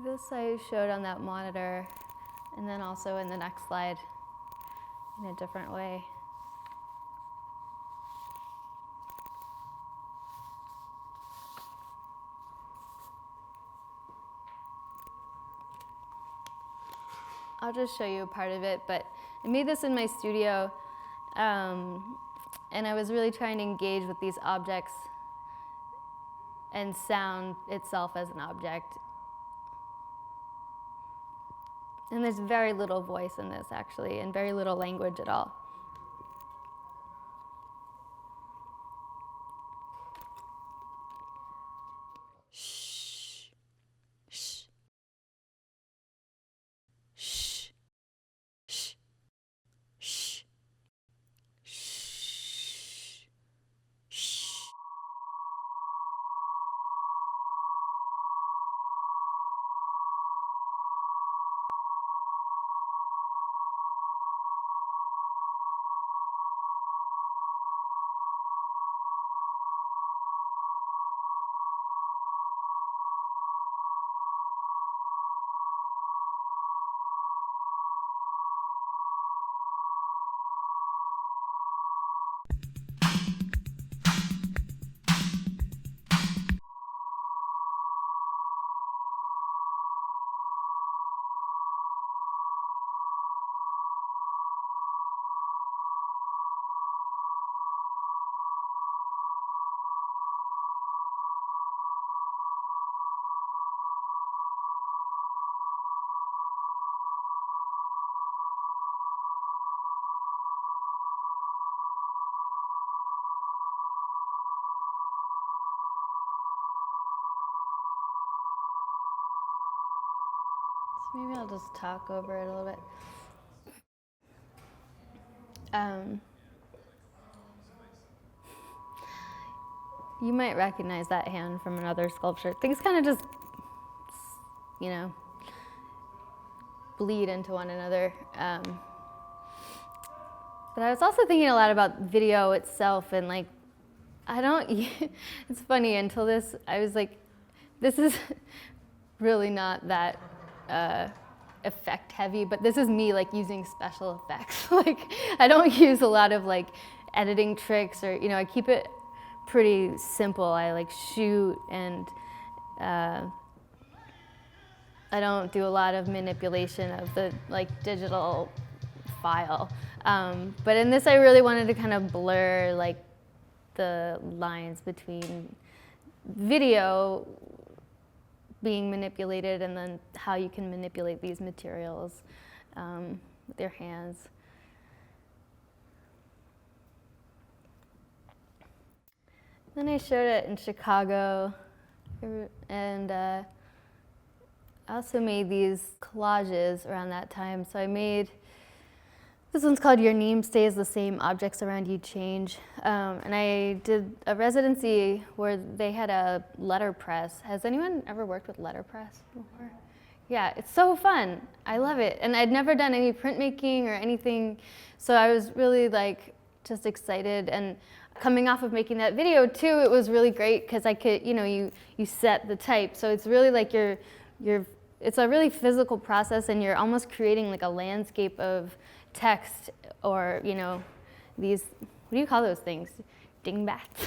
This I showed on that monitor, and then also in the next slide in a different way. I'll just show you a part of it, but I made this in my studio, and I was really trying to engage with these objects and sound itself as an object. And there's very little voice in this, actually, and very little language at all. Shh. Shh. Shh. Shh. Shh. Shh. Shh. So maybe I'll just talk over it a little bit. You might recognize that hand from another sculpture. Things kind of just, you know, bleed into one another. But I was also thinking a lot about video itself, and like, it's funny, until this, I was like, this is really not that effect heavy, but this is me like using special effects. Like, I don't use a lot of like editing tricks, or, you know, I keep it pretty simple. I like shoot, and I don't do a lot of manipulation of the like digital file. But in this, I really wanted to kind of blur like the lines between video being manipulated and then how you can manipulate these materials with your hands. Then I showed it in Chicago, and I also made these collages around that time. So I made, this one's called Your Name Stays the Same, Objects Around You Change. And I did a residency where they had a letterpress. Has anyone ever worked with letterpress before? Yeah, it's so fun. I love it. And I'd never done any printmaking or anything, so I was really like just excited. And coming off of making that video too, it was really great because I could, you know, you set the type. So it's really like it's a really physical process, and you're almost creating like a landscape of text, or, you know, these, what do you call those things? Dingbats?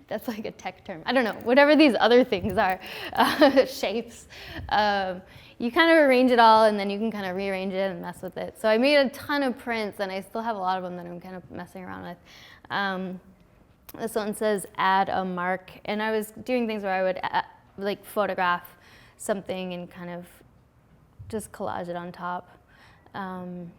That's like a tech term. I don't know, whatever these other things are, shapes. You kind of arrange it all, and then you can kind of rearrange it and mess with it. So I made a ton of prints, and I still have a lot of them that I'm kind of messing around with. This one says add a mark, and I was doing things where I would like photograph something and kind of just collage it on top. And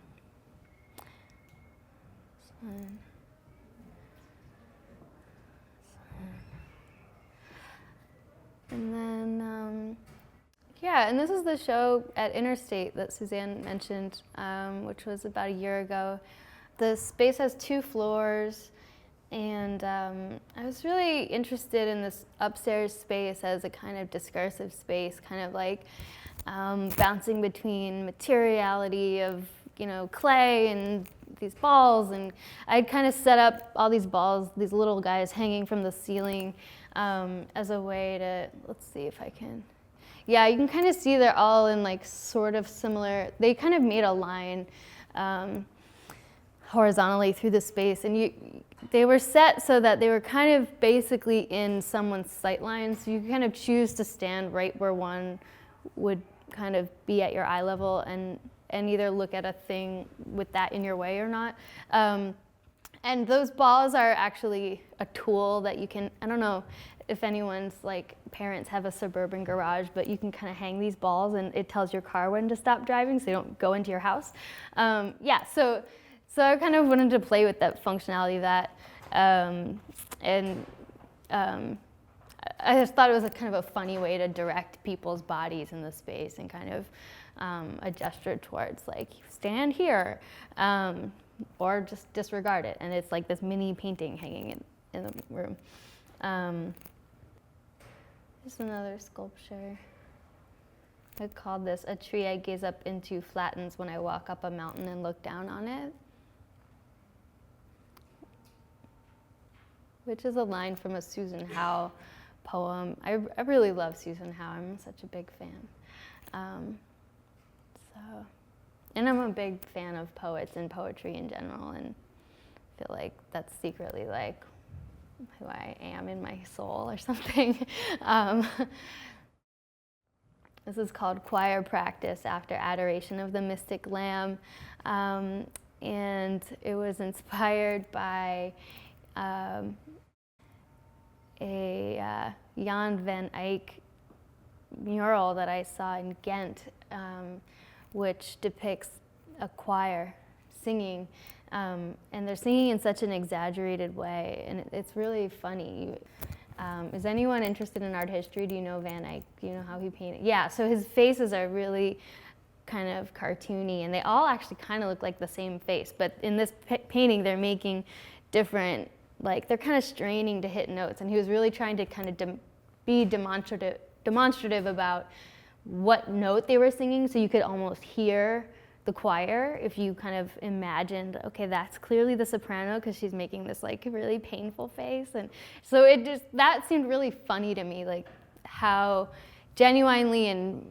then, yeah, and this is the show at Interstate that Suzanne mentioned, which was about a year ago. The space has 2 floors, and I was really interested in this upstairs space as a kind of discursive space, kind of like bouncing between materiality of, you know, clay and these balls, and I'd kind of set up all these balls, these little guys hanging from the ceiling as a way to, let's see if I can, yeah, you can kind of see they're all in like sort of similar, they kind of made a line horizontally through the space, and they were set so that they were kind of basically in someone's sight line, so you kind of choose to stand right where one would kind of be at your eye level and either look at a thing with that in your way or not. And those balls are actually a tool that you can, I don't know if anyone's like parents have a suburban garage, but you can kind of hang these balls and it tells your car when to stop driving so you don't go into your house. Yeah, so I kind of wanted to play with that functionality of that. I just thought it was a kind of a funny way to direct people's bodies in the space and kind of a gesture towards like, stand here, or just disregard it. And it's like this mini painting hanging in the room. Here's another sculpture. I called this "A Tree I Gaze Up Into Flattens When I Walk Up a Mountain and Look Down on It," which is a line from a Susan Howe poem. I really love Susan Howe. I'm such a big fan. And I'm a big fan of poets and poetry in general, and I feel like that's secretly like who I am in my soul or something. This is called Choir Practice After Adoration of the Mystic Lamb, and it was inspired by a Jan van Eyck mural that I saw in Ghent, which depicts a choir singing, and they're singing in such an exaggerated way, and it's really funny. Is anyone interested in art history? Do you know Van Eyck? Do you know how he painted? Yeah, so his faces are really kind of cartoony, and they all actually kind of look like the same face, but in this painting they're making different, like they're kind of straining to hit notes, and he was really trying to kind of be demonstrative about what note they were singing, so you could almost hear the choir if you kind of imagined, okay, that's clearly the soprano because she's making this like really painful face. And so that seemed really funny to me, like how genuinely and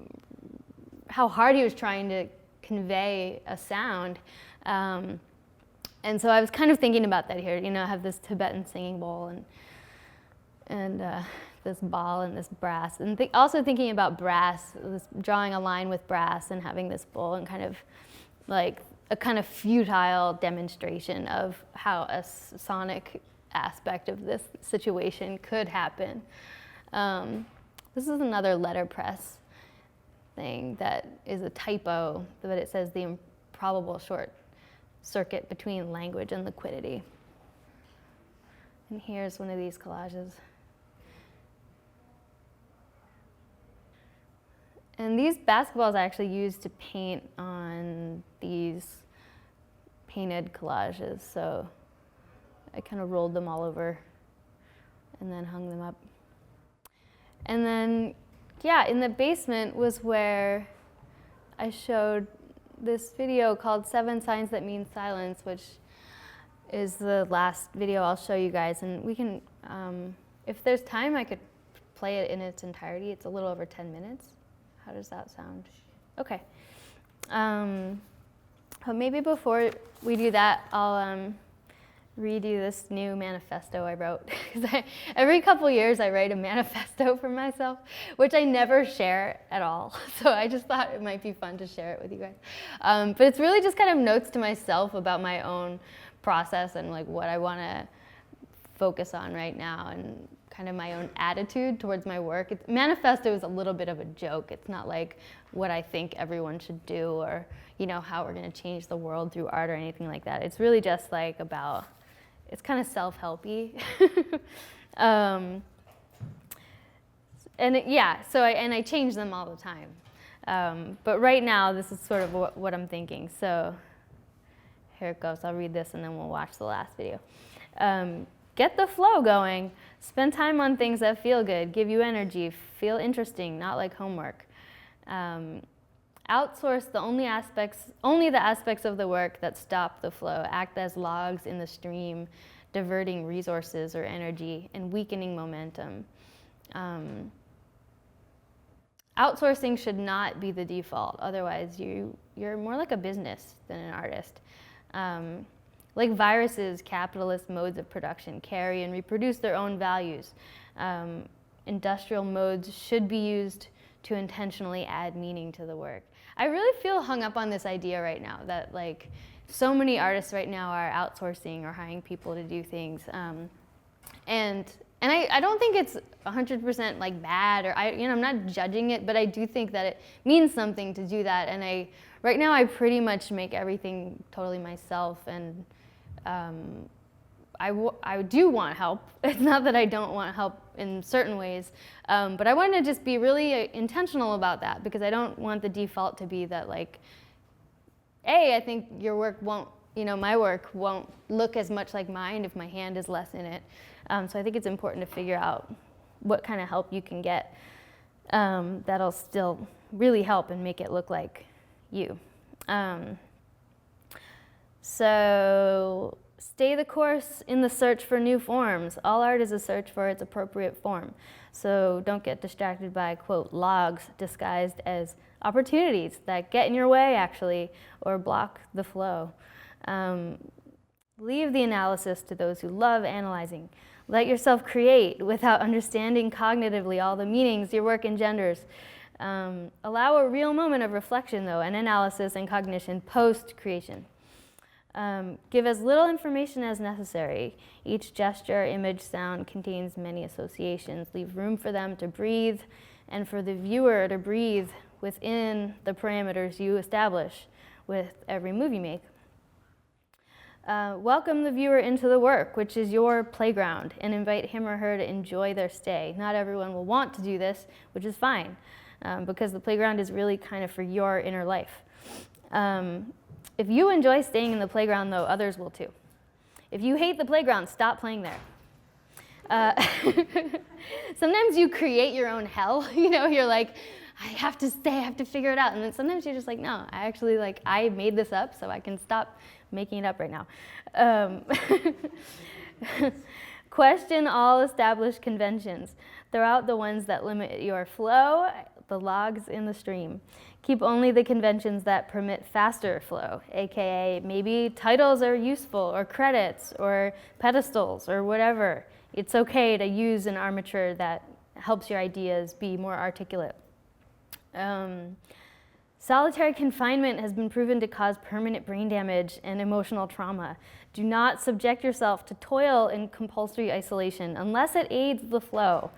how hard he was trying to convey a sound. And so I was kind of thinking about that here. You know, I have this Tibetan singing bowl and this ball and this brass, and also thinking about brass, drawing a line with brass and having this bowl, and kind of like a kind of futile demonstration of how a sonic aspect of this situation could happen. This is another letterpress thing that is a typo, but it says the improbable short circuit between language and liquidity. And here's one of these collages. And these basketballs I actually used to paint on these painted collages. So I kind of rolled them all over and then hung them up. And then, yeah, in the basement was where I showed this video called 7 Signs That Mean Silence, which is the last video I'll show you guys. And we can, if there's time, I could play it in its entirety. It's a little over 10 minutes. How does that sound? Okay. But maybe before we do that, I'll read you this new manifesto I wrote. Because every couple years I write a manifesto for myself, which I never share at all. So I just thought it might be fun to share it with you guys. But it's really just kind of notes to myself about my own process and like what I want to focus on right now, and kind of my own attitude towards my work. Manifesto is a little bit of a joke. It's not like what I think everyone should do, or you know, how we're going to change the world through art or anything like that. It's really just like about, it's kind of self-helpy. And I change them all the time. But right now, this is sort of what I'm thinking. So here it goes. I'll read this and then we'll watch the last video. Get the flow going. Spend time on things that feel good, give you energy, feel interesting, not like homework. Outsource only the aspects of the work that stop the flow. Act as logs in the stream, diverting resources or energy and weakening momentum. Outsourcing should not be the default. Otherwise, you're more like a business than an artist. Like viruses, capitalist modes of production carry and reproduce their own values. Industrial modes should be used to intentionally add meaning to the work. I really feel hung up on this idea right now that like so many artists right now are outsourcing or hiring people to do things. And I don't think it's 100% like bad, or I'm not judging it, but I do think that it means something to do that. And right now I pretty much make everything totally myself, and I do want help. It's not that I don't want help in certain ways, but I want to just be really intentional about that, because I don't want the default to be that like, I think your work won't, my work won't look as much like mine if my hand is less in it. So I think it's important to figure out what kind of help you can get that'll still really help and make it look like you. So stay the course in the search for new forms. All art is a search for its appropriate form. So don't get distracted by, quote, logs disguised as opportunities that get in your way, actually, or block the flow. Leave the analysis to those who love analyzing. Let yourself create without understanding cognitively all the meanings your work engenders. Allow a real moment of reflection, though, and analysis and cognition post-creation. Give as little information as necessary. Each gesture, image, sound contains many associations. Leave room for them to breathe, and for the viewer to breathe within the parameters you establish with every move you make. Welcome the viewer into the work, which is your playground, and invite him or her to enjoy their stay. Not everyone will want to do this, which is fine, because the playground is really kind of for your inner life. If you enjoy staying in the playground, though, others will too. If you hate the playground, stop playing there. Sometimes you create your own hell, you're like, I have to stay, I have to figure it out. And then sometimes you're just like, no, I made this up, so I can stop making it up right now. Question all established conventions. Throw out the ones that limit your flow, the logs in the stream. Keep only the conventions that permit faster flow, aka maybe titles are useful, or credits, or pedestals, or whatever. It's okay to use an armature that helps your ideas be more articulate. Solitary confinement has been proven to cause permanent brain damage and emotional trauma. Do not subject yourself to toil in compulsory isolation unless it aids the flow.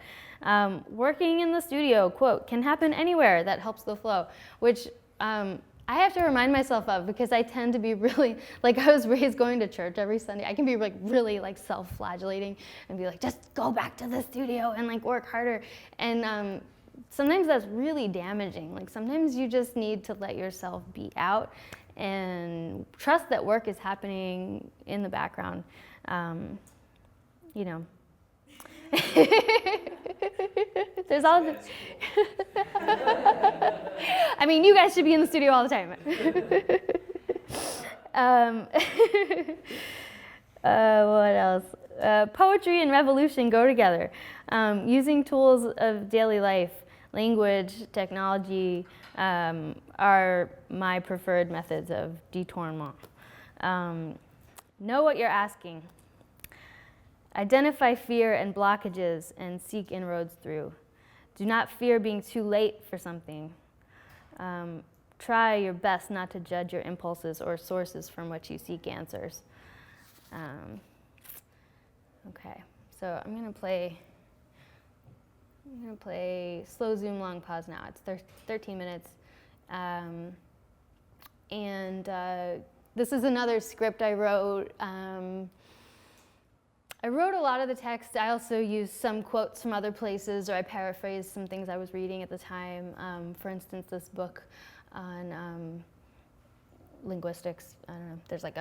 Working in the studio, quote, can happen anywhere that helps the flow, which I have to remind myself of, because I tend to be really, like, I was raised going to church every Sunday. I can be like really like self-flagellating and be like, just go back to the studio and like work harder. And sometimes that's really damaging. Like sometimes you just need to let yourself be out and trust that work is happening in the background. There's all the I mean, you guys should be in the studio all the time. What else? Poetry and revolution go together. Using tools of daily life, language, technology are my preferred methods of détournement. Know what you're asking. Identify fear and blockages and seek inroads through. Do not fear being too late for something. Try your best not to judge your impulses or sources from which you seek answers. Okay, so I'm gonna play slow zoom, long pause now. It's 13 minutes. This is another script I wrote. I wrote a lot of the text. I also used some quotes from other places, or I paraphrased some things I was reading at the time. For instance, this book on linguistics. I don't know, there's like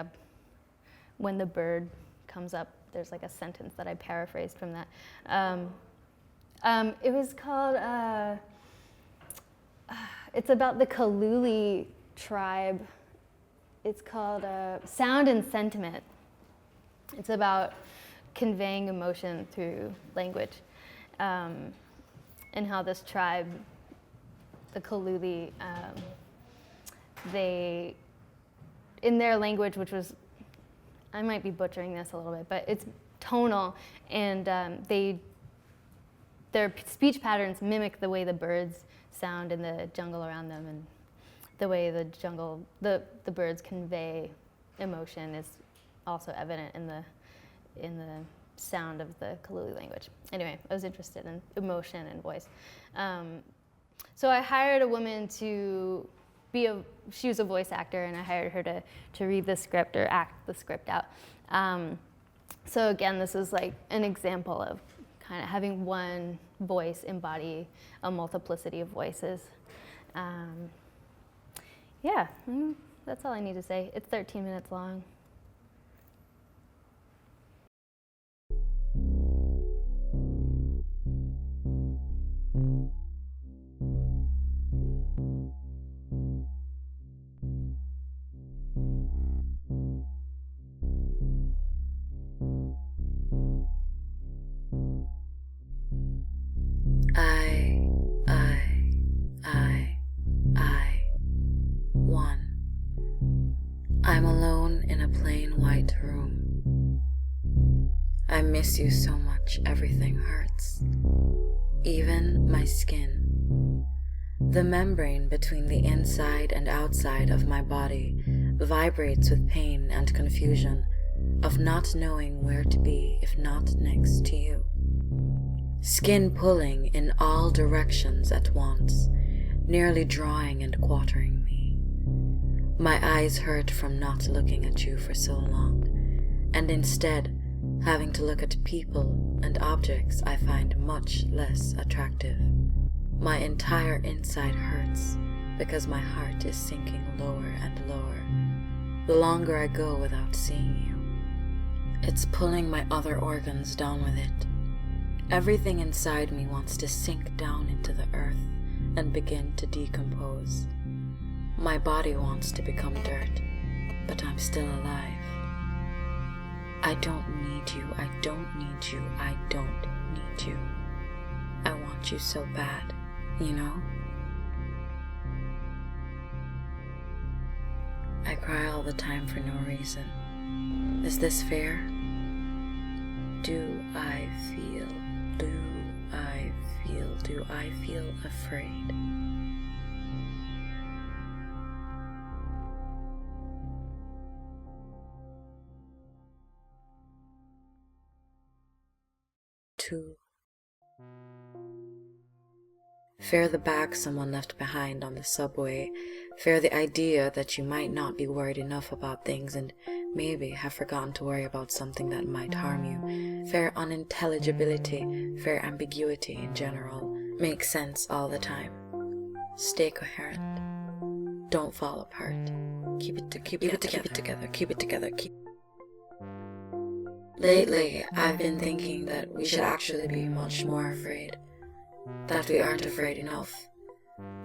when the bird comes up, there's like a sentence that I paraphrased from that. It was called, it's about the Kaluli tribe. It's called Sound and Sentiment. It's about conveying emotion through language, and how this tribe, the Kaluli, they, in their language, which was, I might be butchering this a little bit, but it's tonal, and their speech patterns mimic the way the birds sound in the jungle around them, and the way the jungle, the birds convey emotion is also evident in the sound of the Kaluli language. Anyway, I was interested in emotion and voice. So I hired a woman to she was a voice actor, and I hired her to read the script or act the script out. So again, this is like an example of kind of having one voice embody a multiplicity of voices. Yeah, that's all I need to say. It's 13 minutes long. One. I'm alone in a plain white room. I miss you so much, everything hurts. Even my skin. The membrane between the inside and outside of my body vibrates with pain and confusion of not knowing where to be if not next to you. Skin pulling in all directions at once, nearly drawing and quartering me. My eyes hurt from not looking at you for so long, and instead having to look at people and objects I find much less attractive. My entire inside hurts because my heart is sinking lower and lower the longer I go without seeing you. It's pulling my other organs down with it. Everything inside me wants to sink down into the earth and begin to decompose. My body wants to become dirt, but I'm still alive. I don't need you, I don't need you, I don't need you. I want you so bad, you know? I cry all the time for no reason. Is this fair? Do I feel afraid? Fear the bag someone left behind on the subway. Fear the idea that you might not be worried enough about things and maybe have forgotten to worry about something that might harm you. Fear unintelligibility, fear ambiguity in general. Make sense all the time. Stay coherent. Don't fall apart. Keep it together. Lately, I've been thinking that we should actually be much more afraid. That we aren't afraid enough.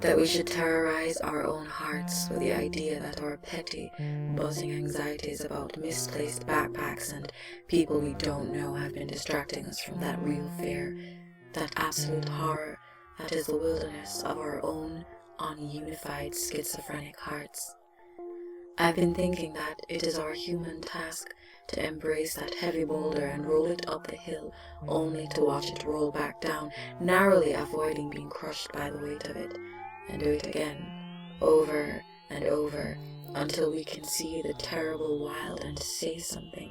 That we should terrorize our own hearts with the idea that our petty, buzzing anxieties about misplaced backpacks and people we don't know have been distracting us from that real fear, that absolute horror that is the wilderness of our own ununified schizophrenic hearts. I've been thinking that it is our human task to embrace that heavy boulder and roll it up the hill, only to watch it roll back down, narrowly avoiding being crushed by the weight of it, and do it again, over and over, until we can see the terrible wild and say something,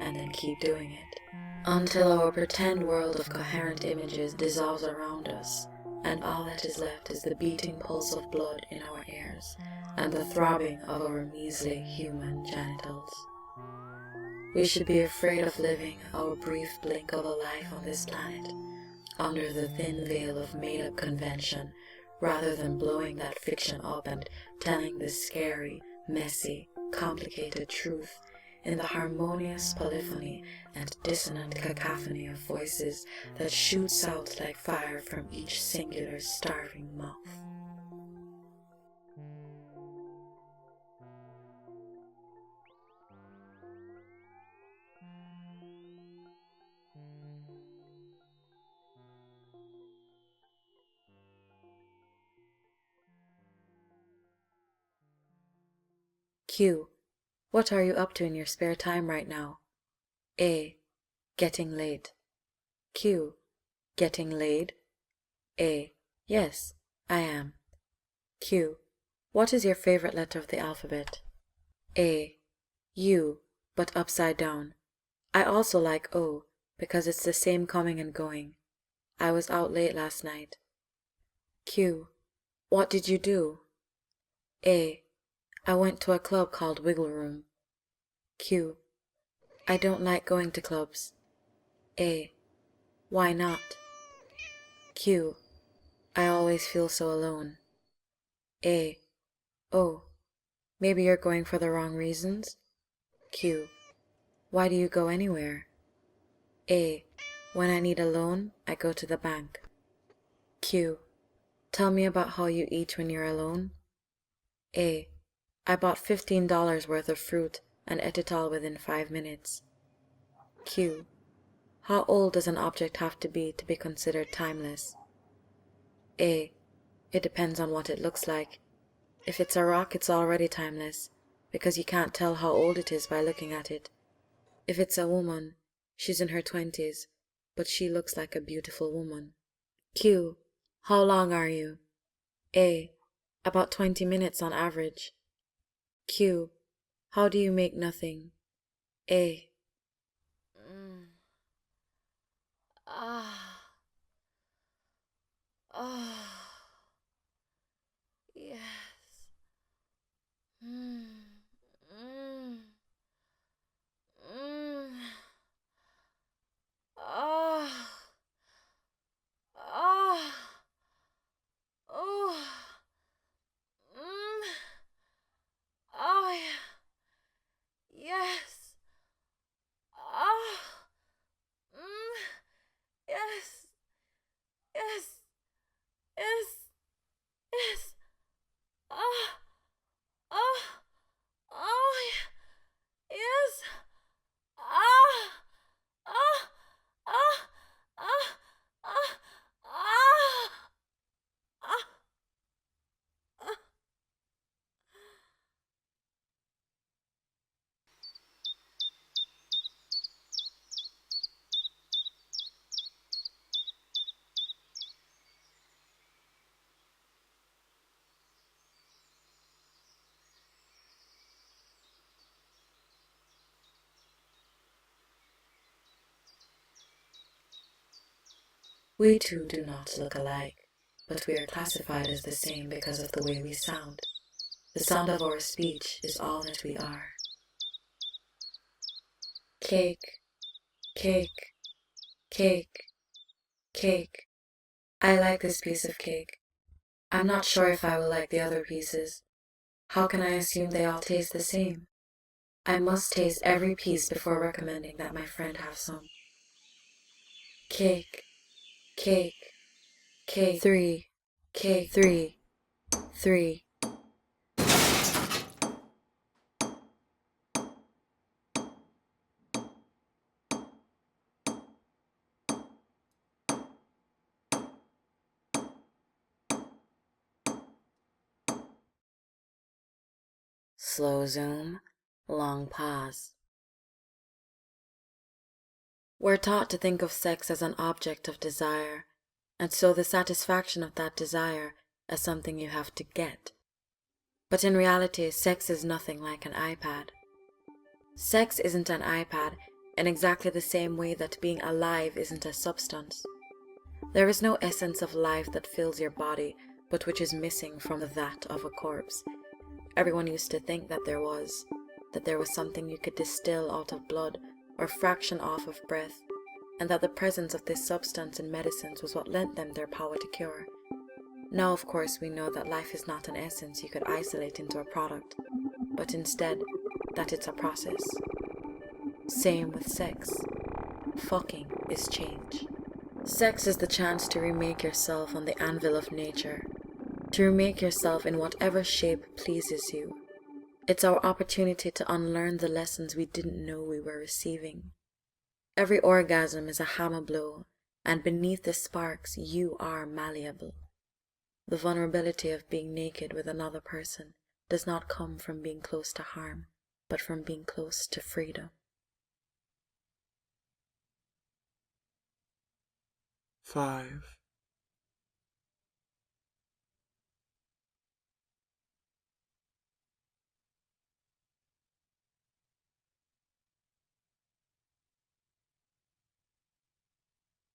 and then keep doing it, until our pretend world of coherent images dissolves around us, and all that is left is the beating pulse of blood in our ears, and the throbbing of our measly human genitals. We should be afraid of living our brief blink of a life on this planet, under the thin veil of made-up convention, rather than blowing that fiction up and telling the scary, messy, complicated truth in the harmonious polyphony and dissonant cacophony of voices that shoots out like fire from each singular starving mouth. Q. What are you up to in your spare time right now? A. Getting laid. Q. Getting laid? A. Yes. I am. Q. What is your favorite letter of the alphabet? A. U, but upside down. I also like O, because it's the same coming and going. I was out late last night. Q. What did you do? A. I went to a club called Wiggle Room. Q. I don't like going to clubs. A. Why not? Q. I always feel so alone. A. Oh, maybe you're going for the wrong reasons? Q. Why do you go anywhere? A. When I need a loan, I go to the bank. Q. Tell me about how you eat when you're alone. A. I bought $15 worth of fruit and ate it all within 5 minutes. Q. How old does an object have to be considered timeless? A. It depends on what it looks like. If it's a rock, it's already timeless, because you can't tell how old it is by looking at it. If it's a woman, she's in her 20s, but she looks like a beautiful woman. Q. How long are you? A. About 20 minutes on average. Q. How do you make nothing? A. Yes. Yes. Yes. Yes. Yes. Yes. Ah. Ah. Oh. Yes. Ah. Ah. Ah. Ah. Ah. Ah. Ah. We two do not look alike, but we are classified as the same because of the way we sound. The sound of our speech is all that we are. Cake, cake, cake, cake. I like this piece of cake. I'm not sure if I will like the other pieces. How can I assume they all taste the same? I must taste every piece before recommending that my friend have some. Cake, cake, cake, three, cake, three, three. Slow zoom, long pause. We're taught to think of sex as an object of desire, and so the satisfaction of that desire as something you have to get. But in reality, sex is nothing like an iPad. Sex isn't an iPad in exactly the same way that being alive isn't a substance. There is no essence of life that fills your body, but which is missing from that of a corpse. Everyone used to think that there was something you could distill out of blood or fraction off of breath, and that the presence of this substance in medicines was what lent them their power to cure. Now, of course, we know that life is not an essence you could isolate into a product, but instead that it's a process. Same with sex. Fucking is change. Sex is the chance to remake yourself on the anvil of nature, to remake yourself in whatever shape pleases you. It's our opportunity to unlearn the lessons we didn't know we were receiving. Every orgasm is a hammer blow, and beneath the sparks you are malleable. The vulnerability of being naked with another person does not come from being close to harm, but from being close to freedom. 5.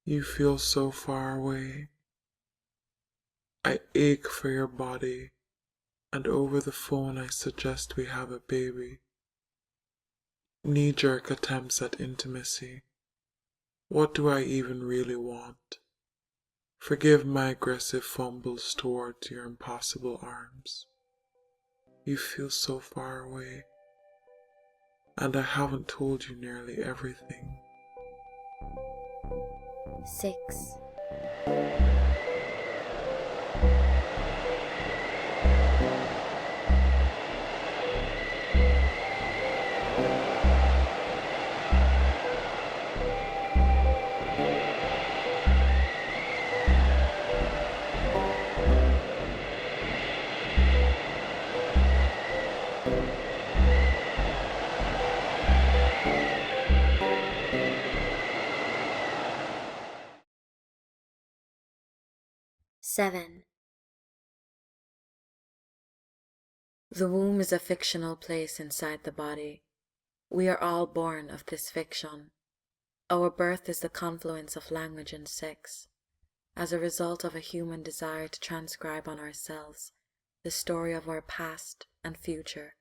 You feel so far away. I ache for your body, and over the phone I suggest we have a baby. Knee-jerk attempts at intimacy. What do I even really want? Forgive my aggressive fumbles towards your impossible arms. You feel so far away, and I haven't told you nearly everything. 6. Seven. The womb is a fictional place inside the body. We are all born of this fiction. Our birth is the confluence of language and sex, as a result of a human desire to transcribe on ourselves the story of our past and future.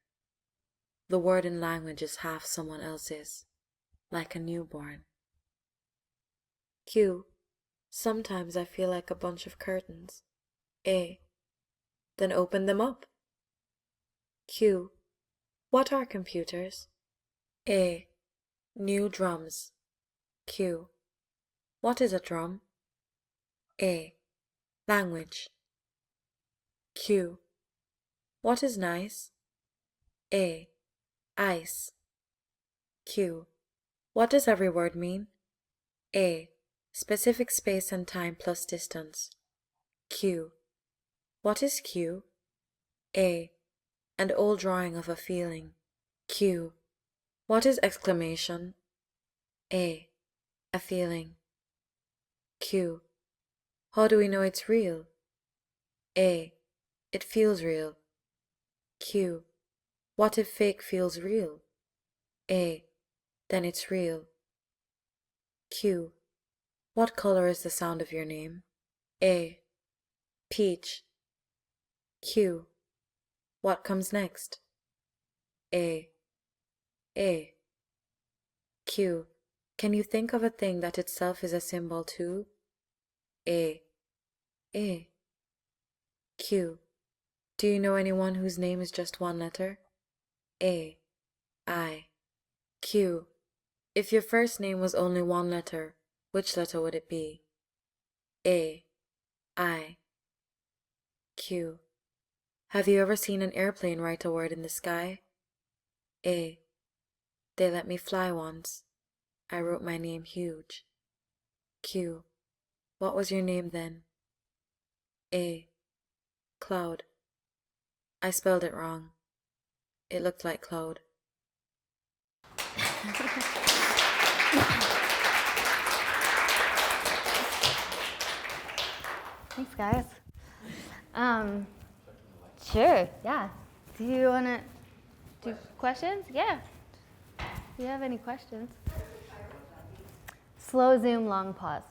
The word in language is half someone else's, like a newborn. Q. Sometimes I feel like a bunch of curtains. A. Then open them up. Q. What are computers? A. New drums. Q. What is a drum? A. Language. Q. What is nice? A. Ice. Q. What does every word mean? A. Specific space and time plus distance. Q. What is Q? A. An old drawing of a feeling. Q. What is exclamation? A. A feeling. Q. How do we know it's real? A. It feels real. Q. What if fake feels real? A. Then it's real. Q. What color is the sound of your name? A. Peach. Q. What comes next? A. A. Q. Can you think of a thing that itself is a symbol too? A. A. Q. Do you know anyone whose name is just one letter? A. I. Q. If your first name was only one letter, which letter would it be? A. I. Q. Have you ever seen an airplane write a word in the sky? A. They let me fly once. I wrote my name huge. Q. What was your name then? A. Cloud. I spelled it wrong. It looked like cloud. Thanks, guys. Sure, yeah. Do you want to do questions? Yeah. Do you have any questions? Slow zoom, long pause.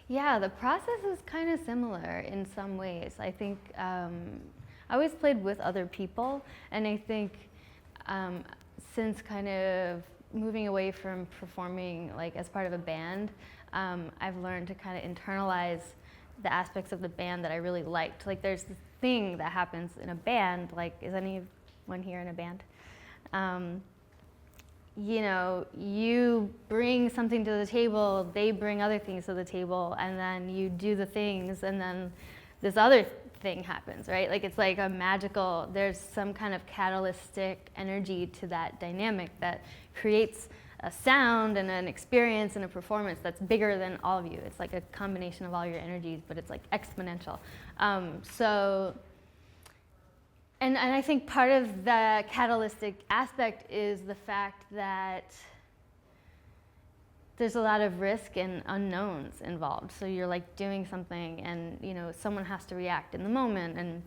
Yeah, the process is kind of similar in some ways. I think I always played with other people, and I think since kind of moving away from performing like as part of a band, I've learned to kind of internalize the aspects of the band that I really liked. Like there's this thing that happens in a band, like is anyone here in a band? You know, you bring something to the table, they bring other things to the table, and then you do the things, and then this other thing happens, right? Like it's like a magical, there's some kind of catalytic energy to that dynamic that creates a sound and an experience and a performance that's bigger than all of you. It's like a combination of all your energies, but it's like exponential. And I think part of the catalytic aspect is the fact that there's a lot of risk and unknowns involved. So you're like doing something and you know someone has to react in the moment, and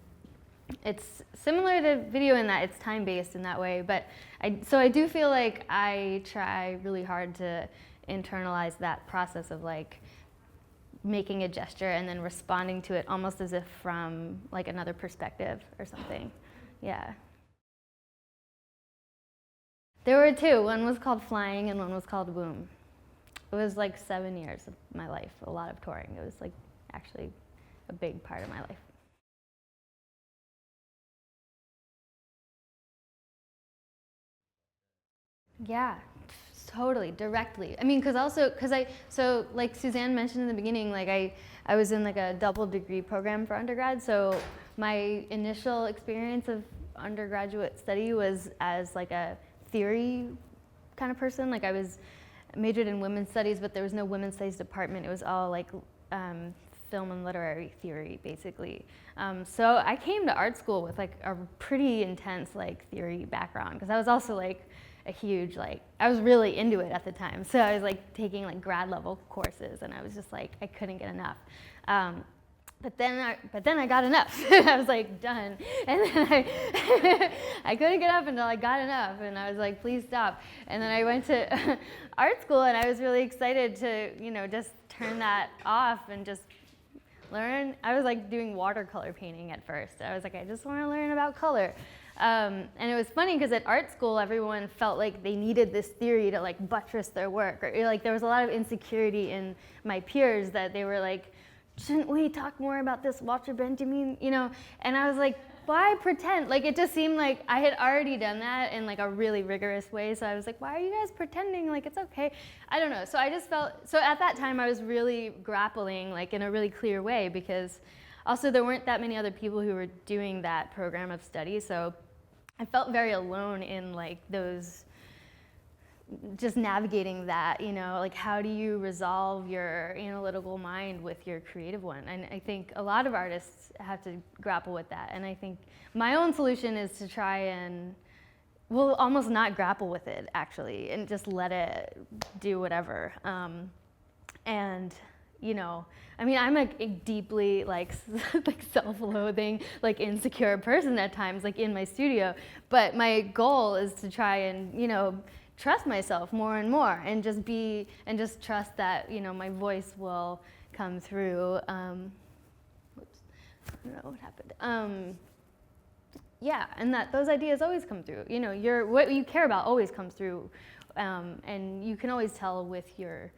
it's similar to video in that it's time-based in that way, but I do feel like I try really hard to internalize that process of like making a gesture and then responding to it almost as if from like another perspective or something. Yeah. There were two. One was called Flying and one was called Womb. It was like 7 years of my life, a lot of touring. It was like actually a big part of my life. Yeah, totally, directly. I mean, so like Suzanne mentioned in the beginning, like I was in like a double degree program for undergrad. So my initial experience of undergraduate study was as like a theory kind of person. Like I was majored in women's studies, but there was no women's studies department. It was all like film and literary theory, basically. So I came to art school with like a pretty intense like theory background, because I was also like a huge, like, I was really into it at the time. So I was like taking like grad level courses, and I was just like, I couldn't get enough. But then I got enough. I was like, done. And then I couldn't get up until I got enough, and I was like, please stop. And then I went to art school, and I was really excited to, you know, just turn that off and just learn. I was like doing watercolor painting at first. I was like, I just want to learn about color. And it was funny because at art school, everyone felt like they needed this theory to like buttress their work, or like there was a lot of insecurity in my peers that they were like, shouldn't we talk more about this Walter Benjamin, you know? And I was like, why pretend? Like, it just seemed like I had already done that in like a really rigorous way. So I was like, why are you guys pretending? Like, it's okay. I don't know. So I just felt, so at that time I was really grappling like in a really clear way, because also there weren't that many other people who were doing that program of study. So I felt very alone in like those, just navigating that, you know, like how do you resolve your analytical mind with your creative one? And I think a lot of artists have to grapple with that. And I think my own solution is to try and, well, almost not grapple with it actually, and just let it do whatever. And, you know, I mean, I'm a deeply like self-loathing, like insecure person at times, like in my studio. But my goal is to try and, you know, trust myself more and more, and just trust that, you know, my voice will come through. Whoops, I don't know what happened. Yeah, and that those ideas always come through. You know, what you care about always comes through, and you can always tell with your,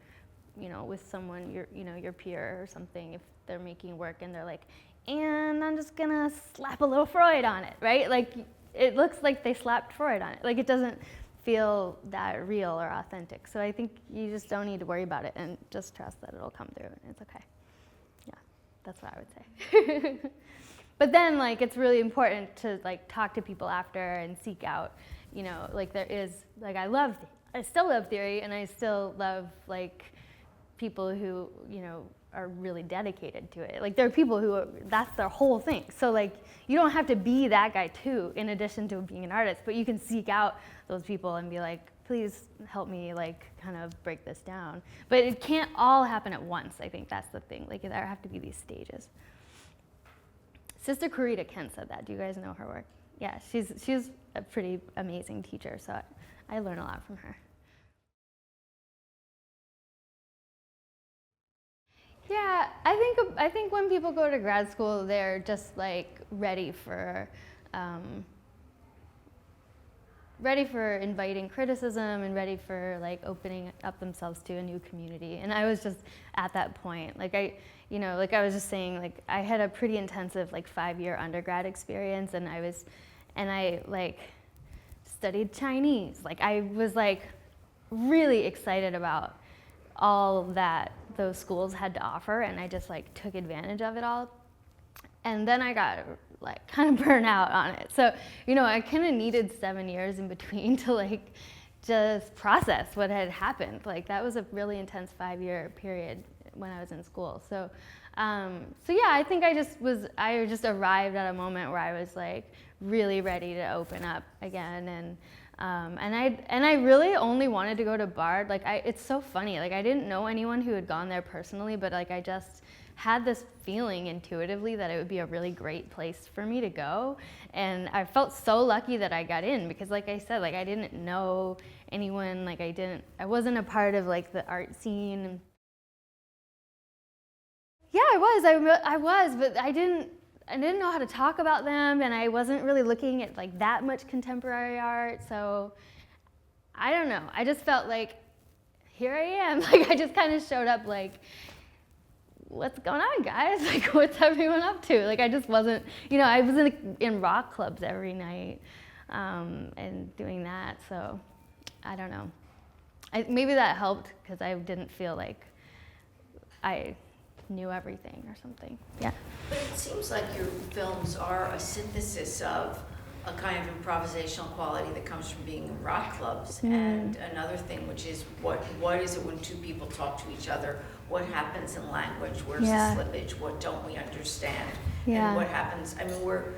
you know, with someone, your peer or something, if they're making work and they're like, and I'm just gonna slap a little Freud on it, right? Like, it looks like they slapped Freud on it. Like, it doesn't feel that real or authentic. So I think you just don't need to worry about it, and just trust that it'll come through, and it's okay. Yeah, that's what I would say. But then, like, it's really important to like talk to people after and seek out, you know, like there is, like, I still love theory, and I still love like people who, you know, are really dedicated to it. Like, there are people who that's their whole thing. So like, you don't have to be that guy too, in addition to being an artist, but you can seek out those people and be like, please help me like kind of break this down. But it can't all happen at once. I think that's the thing. Like, there have to be these stages. Sister Corita Kent said that. Do you guys know her work? Yeah, she's a pretty amazing teacher, so I learn a lot from her. Yeah, I think when people go to grad school, they're just like ready for inviting criticism, and ready for like opening up themselves to a new community. And I was just at that point. Like, like I was just saying, like I had a pretty intensive like 5-year undergrad experience, and I like studied Chinese. Like, I was like really excited about all that those schools had to offer, and I just like took advantage of it all. And then I got like kind of burnt out on it. So, you know, I kind of needed 7 years in between to like just process what had happened. Like, that was a really intense 5-year period when I was in school. So yeah, I think I just arrived at a moment where I was like really ready to open up again. And I really only wanted to go to Bard. Like, it's so funny. Like, I didn't know anyone who had gone there personally, but like I just had this feeling intuitively that it would be a really great place for me to go. And I felt so lucky that I got in, because like I said, like I didn't know anyone, like I wasn't a part of like the art scene. Yeah, I was, but I didn't know how to talk about them, and I wasn't really looking at like that much contemporary art, so I don't know. I just felt like, here I am. Like I just kind of showed up like, what's going on, guys? Like, what's everyone up to? Like I just wasn't, I was in rock clubs every night and doing that, so I don't know. Maybe that helped, because I didn't feel like I knew everything or something. Yeah. But it seems like your films are a synthesis of a kind of improvisational quality that comes from being in rock clubs, and another thing, which is what is it when two people talk to each other? What happens in language? Where's the slippage? What don't we understand? And what happens? I mean, where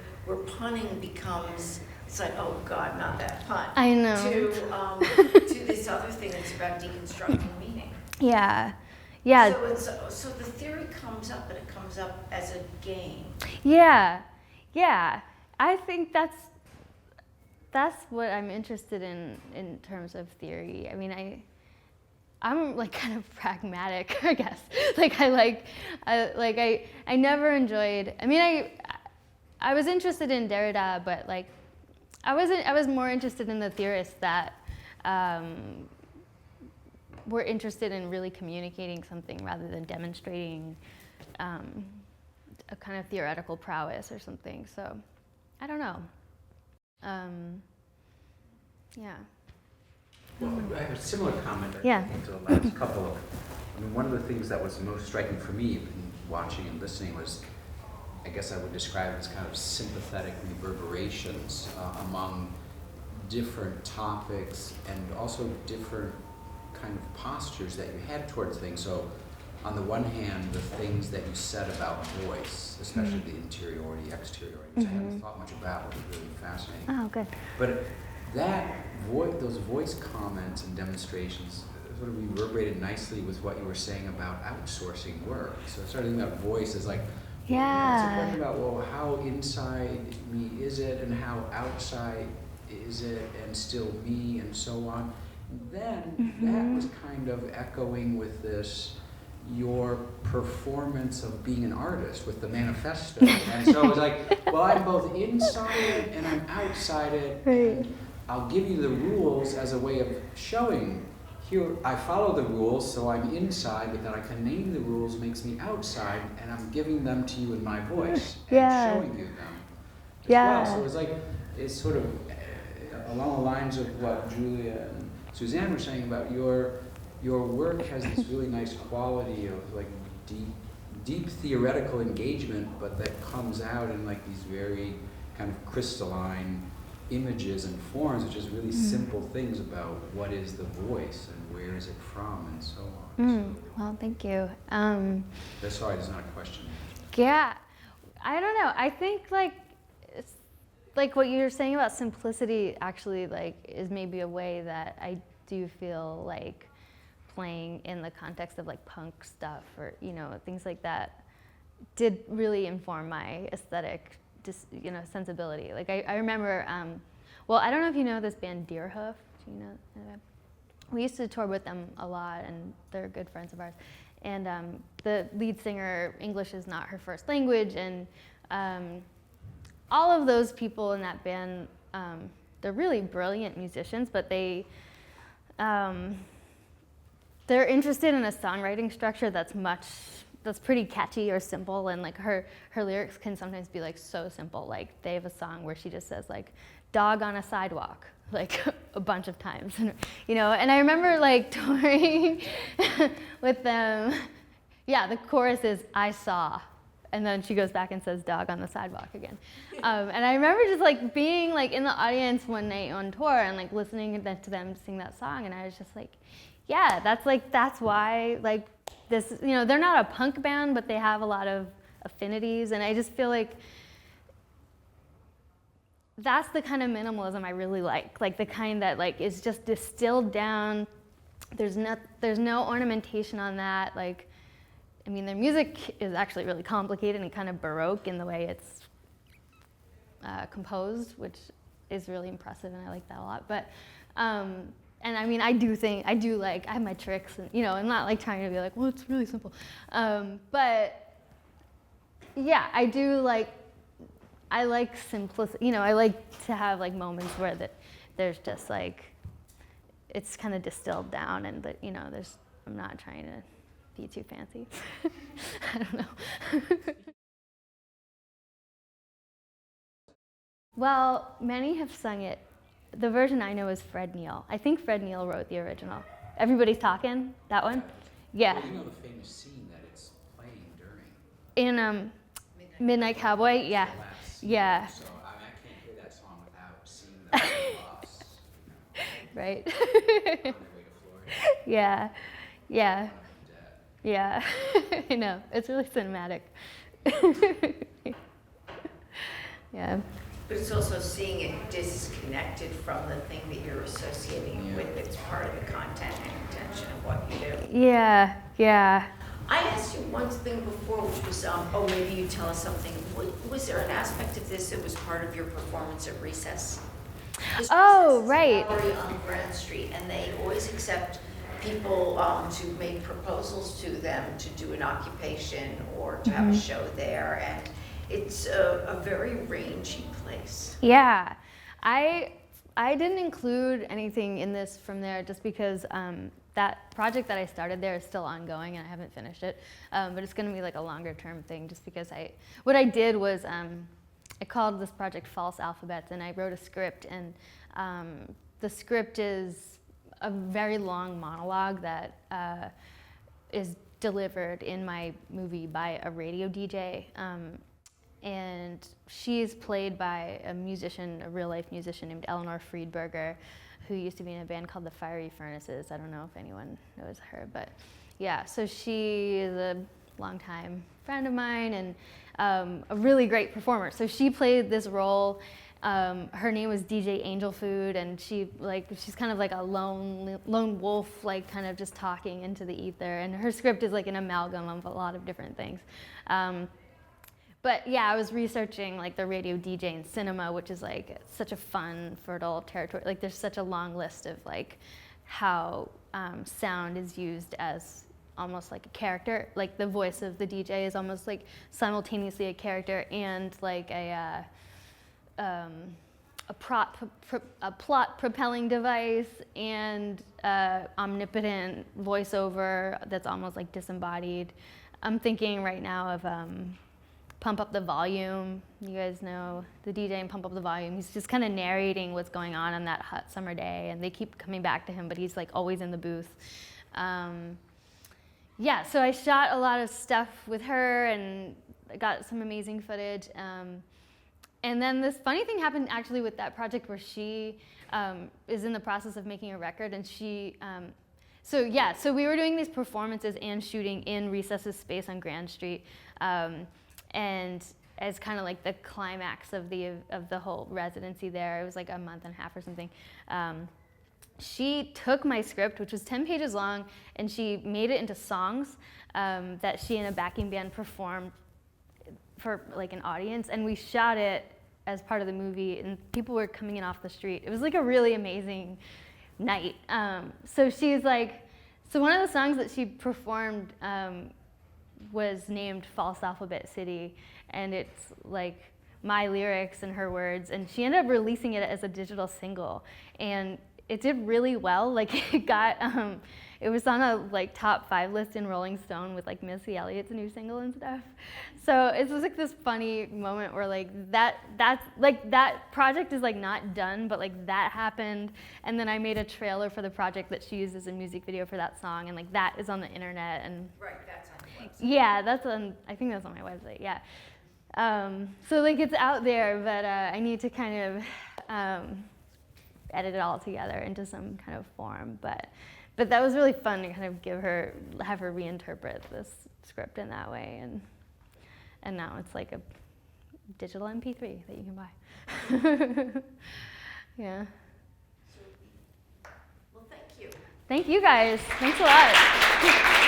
punning becomes, it's like, oh God, not that pun. I know. To this other thing that's about deconstructing meaning. Yeah. Yeah. So the theory comes up, but it comes up as a game. Yeah. I think that's what I'm interested in terms of theory. I mean, I'm like kind of pragmatic, I guess. Like I never enjoyed. I mean, I was interested in Derrida, but like I was more interested in the theorists that were interested in really communicating something rather than demonstrating a kind of theoretical prowess or something. So I don't know. Yeah. Well, I have a similar comment, Yeah. I think, to the last couple. I mean, one of the things that was most striking for me in watching and listening was, I guess I would describe it as kind of sympathetic reverberations among different topics and also different kind of postures that you had towards things. So on the one hand, the things that you said about voice, especially the interiority, exteriority, which I hadn't thought much about, which was really fascinating. Oh, good. But those voice comments and demonstrations sort of reverberated nicely with what you were saying about outsourcing work. So I started thinking about voice as like, it's a question about, well, how inside me is it and how outside is it and still me and so on. And then that was kind of echoing with this, your performance of being an artist with the manifesto. And so it was like, well, I'm both inside it and I'm outside it. Right. And I'll give you the rules as a way of showing, here I follow the rules, so I'm inside, but that I can name the rules makes me outside, and I'm giving them to you in my voice and showing you them as well. So it was like, it's sort of along the lines of what Julia and Suzanne were saying about your work has this really nice quality of like deep theoretical engagement, but that comes out in like these very kind of crystalline images and forms, which is really simple things about what is the voice and where is it from and so on. Well, thank you. Sorry, there's not a question. Yeah, I don't know. I think it's like what you were saying about simplicity actually like is maybe a way that I do feel like playing in the context of like punk stuff or things like that did really inform my aesthetic sensibility. Like I remember, well, I don't know if you know this band Deerhoof. Do you know that? We used to tour with them a lot, and they're good friends of ours. And the lead singer, English is not her first language, and all of those people in that band, they're really brilliant musicians, but they're interested in a songwriting structure that's pretty catchy or simple, and like her lyrics can sometimes be like so simple. Like they have a song where she just says like dog on a sidewalk like a bunch of times, and and I remember like touring with them. Yeah, the chorus is I saw, and then she goes back and says dog on the sidewalk again. And I remember just like being like in the audience one night on tour and like listening to them sing that song, and I was just like, yeah, that's why like this, they're not a punk band, but they have a lot of affinities, and I just feel like that's the kind of minimalism I really like the kind that like is just distilled down. There's no ornamentation on that, like I mean, their music is actually really complicated and kind of Baroque in the way it's composed, which is really impressive, and I like that a lot. But, and I mean, I have my tricks, and, I'm not like trying to be like, well, it's really simple. But yeah, I like simplicity, I like to have like moments where there's just like, it's kind of distilled down, and I'm not trying to be too fancy. I don't know. Well, many have sung it. The version I know is Fred Neil. I think Fred Neil wrote the original. Everybody's Talking, that one? Yeah. Well, you know the famous scene that it's playing during? In Midnight Cowboy, yeah. The last scene. Yeah. So I can't hear that song without seeing the boss. Right. On their way to Florida. Yeah. Yeah. Dead. Yeah. I know. It's really cinematic. Yeah. But it's also seeing it disconnected from the thing that you're associating with. It's part of the content and intention of what you do. Yeah. Yeah. I asked you one thing before, which was, maybe you tell us something. Was there an aspect of this that was part of your performance at Recess? Oh, right. Gallery on Grand Street, and they always accept people to make proposals to them to do an occupation or to have a show there, and it's a very rangy place. Yeah, I didn't include anything in this from there just because that project that I started there is still ongoing and I haven't finished it, but it's going to be like a longer term thing just because what I did was I called this project False Alphabets, and I wrote a script, and the script is a very long monologue that is delivered in my movie by a radio DJ. And she's played by a real-life musician named Eleanor Friedberger, who used to be in a band called the Fiery Furnaces. I don't know if anyone knows her, but yeah, so she is a longtime friend of mine and a really great performer. So she played this role. Her name was DJ Angel Food, and she's kind of like a lone wolf, like kind of just talking into the ether. And her script is like an amalgam of a lot of different things. But yeah, I was researching like the radio DJ and cinema, which is like such a fun, fertile territory. Like there's such a long list of like how sound is used as almost like a character. Like the voice of the DJ is almost like simultaneously a character and like a plot propelling device and omnipotent voiceover that's almost like disembodied. I'm thinking right now of Pump Up the Volume. You guys know the DJ in Pump Up the Volume. He's just kind of narrating what's going on that hot summer day, and they keep coming back to him, but he's like always in the booth. Yeah, so I shot a lot of stuff with her and I got some amazing footage. And then this funny thing happened actually with that project where she is in the process of making a record, and so we were doing these performances and shooting in Recess's space on Grand Street. And as kind of like the climax of the whole residency there, it was like a month and a half or something. She took my script, which was 10 pages long, and she made it into songs that she and a backing band performed for like an audience, and we shot it as part of the movie, and people were coming in off the street. It was like a really amazing night. So one of the songs that she performed was named False Alphabet City, and it's like my lyrics and her words, and she ended up releasing it as a digital single, and it did really well. Like it got, it was on a like top 5 list in Rolling Stone with like Missy Elliott's new single and stuff. So it's just like this funny moment where like that project is like not done, but like that happened, and then I made a trailer for the project that she used as a music video for that song, and like that is on the internet. And Right, that's on the website. yeah, I think that's on my website. Yeah. So like it's out there, but I need to kind of edit it all together into some kind of form. But that was really fun to kind of have her reinterpret this script in that way, and now it's like a digital MP3 that you can buy. Yeah. Well, thank you. Thank you guys. Thanks a lot.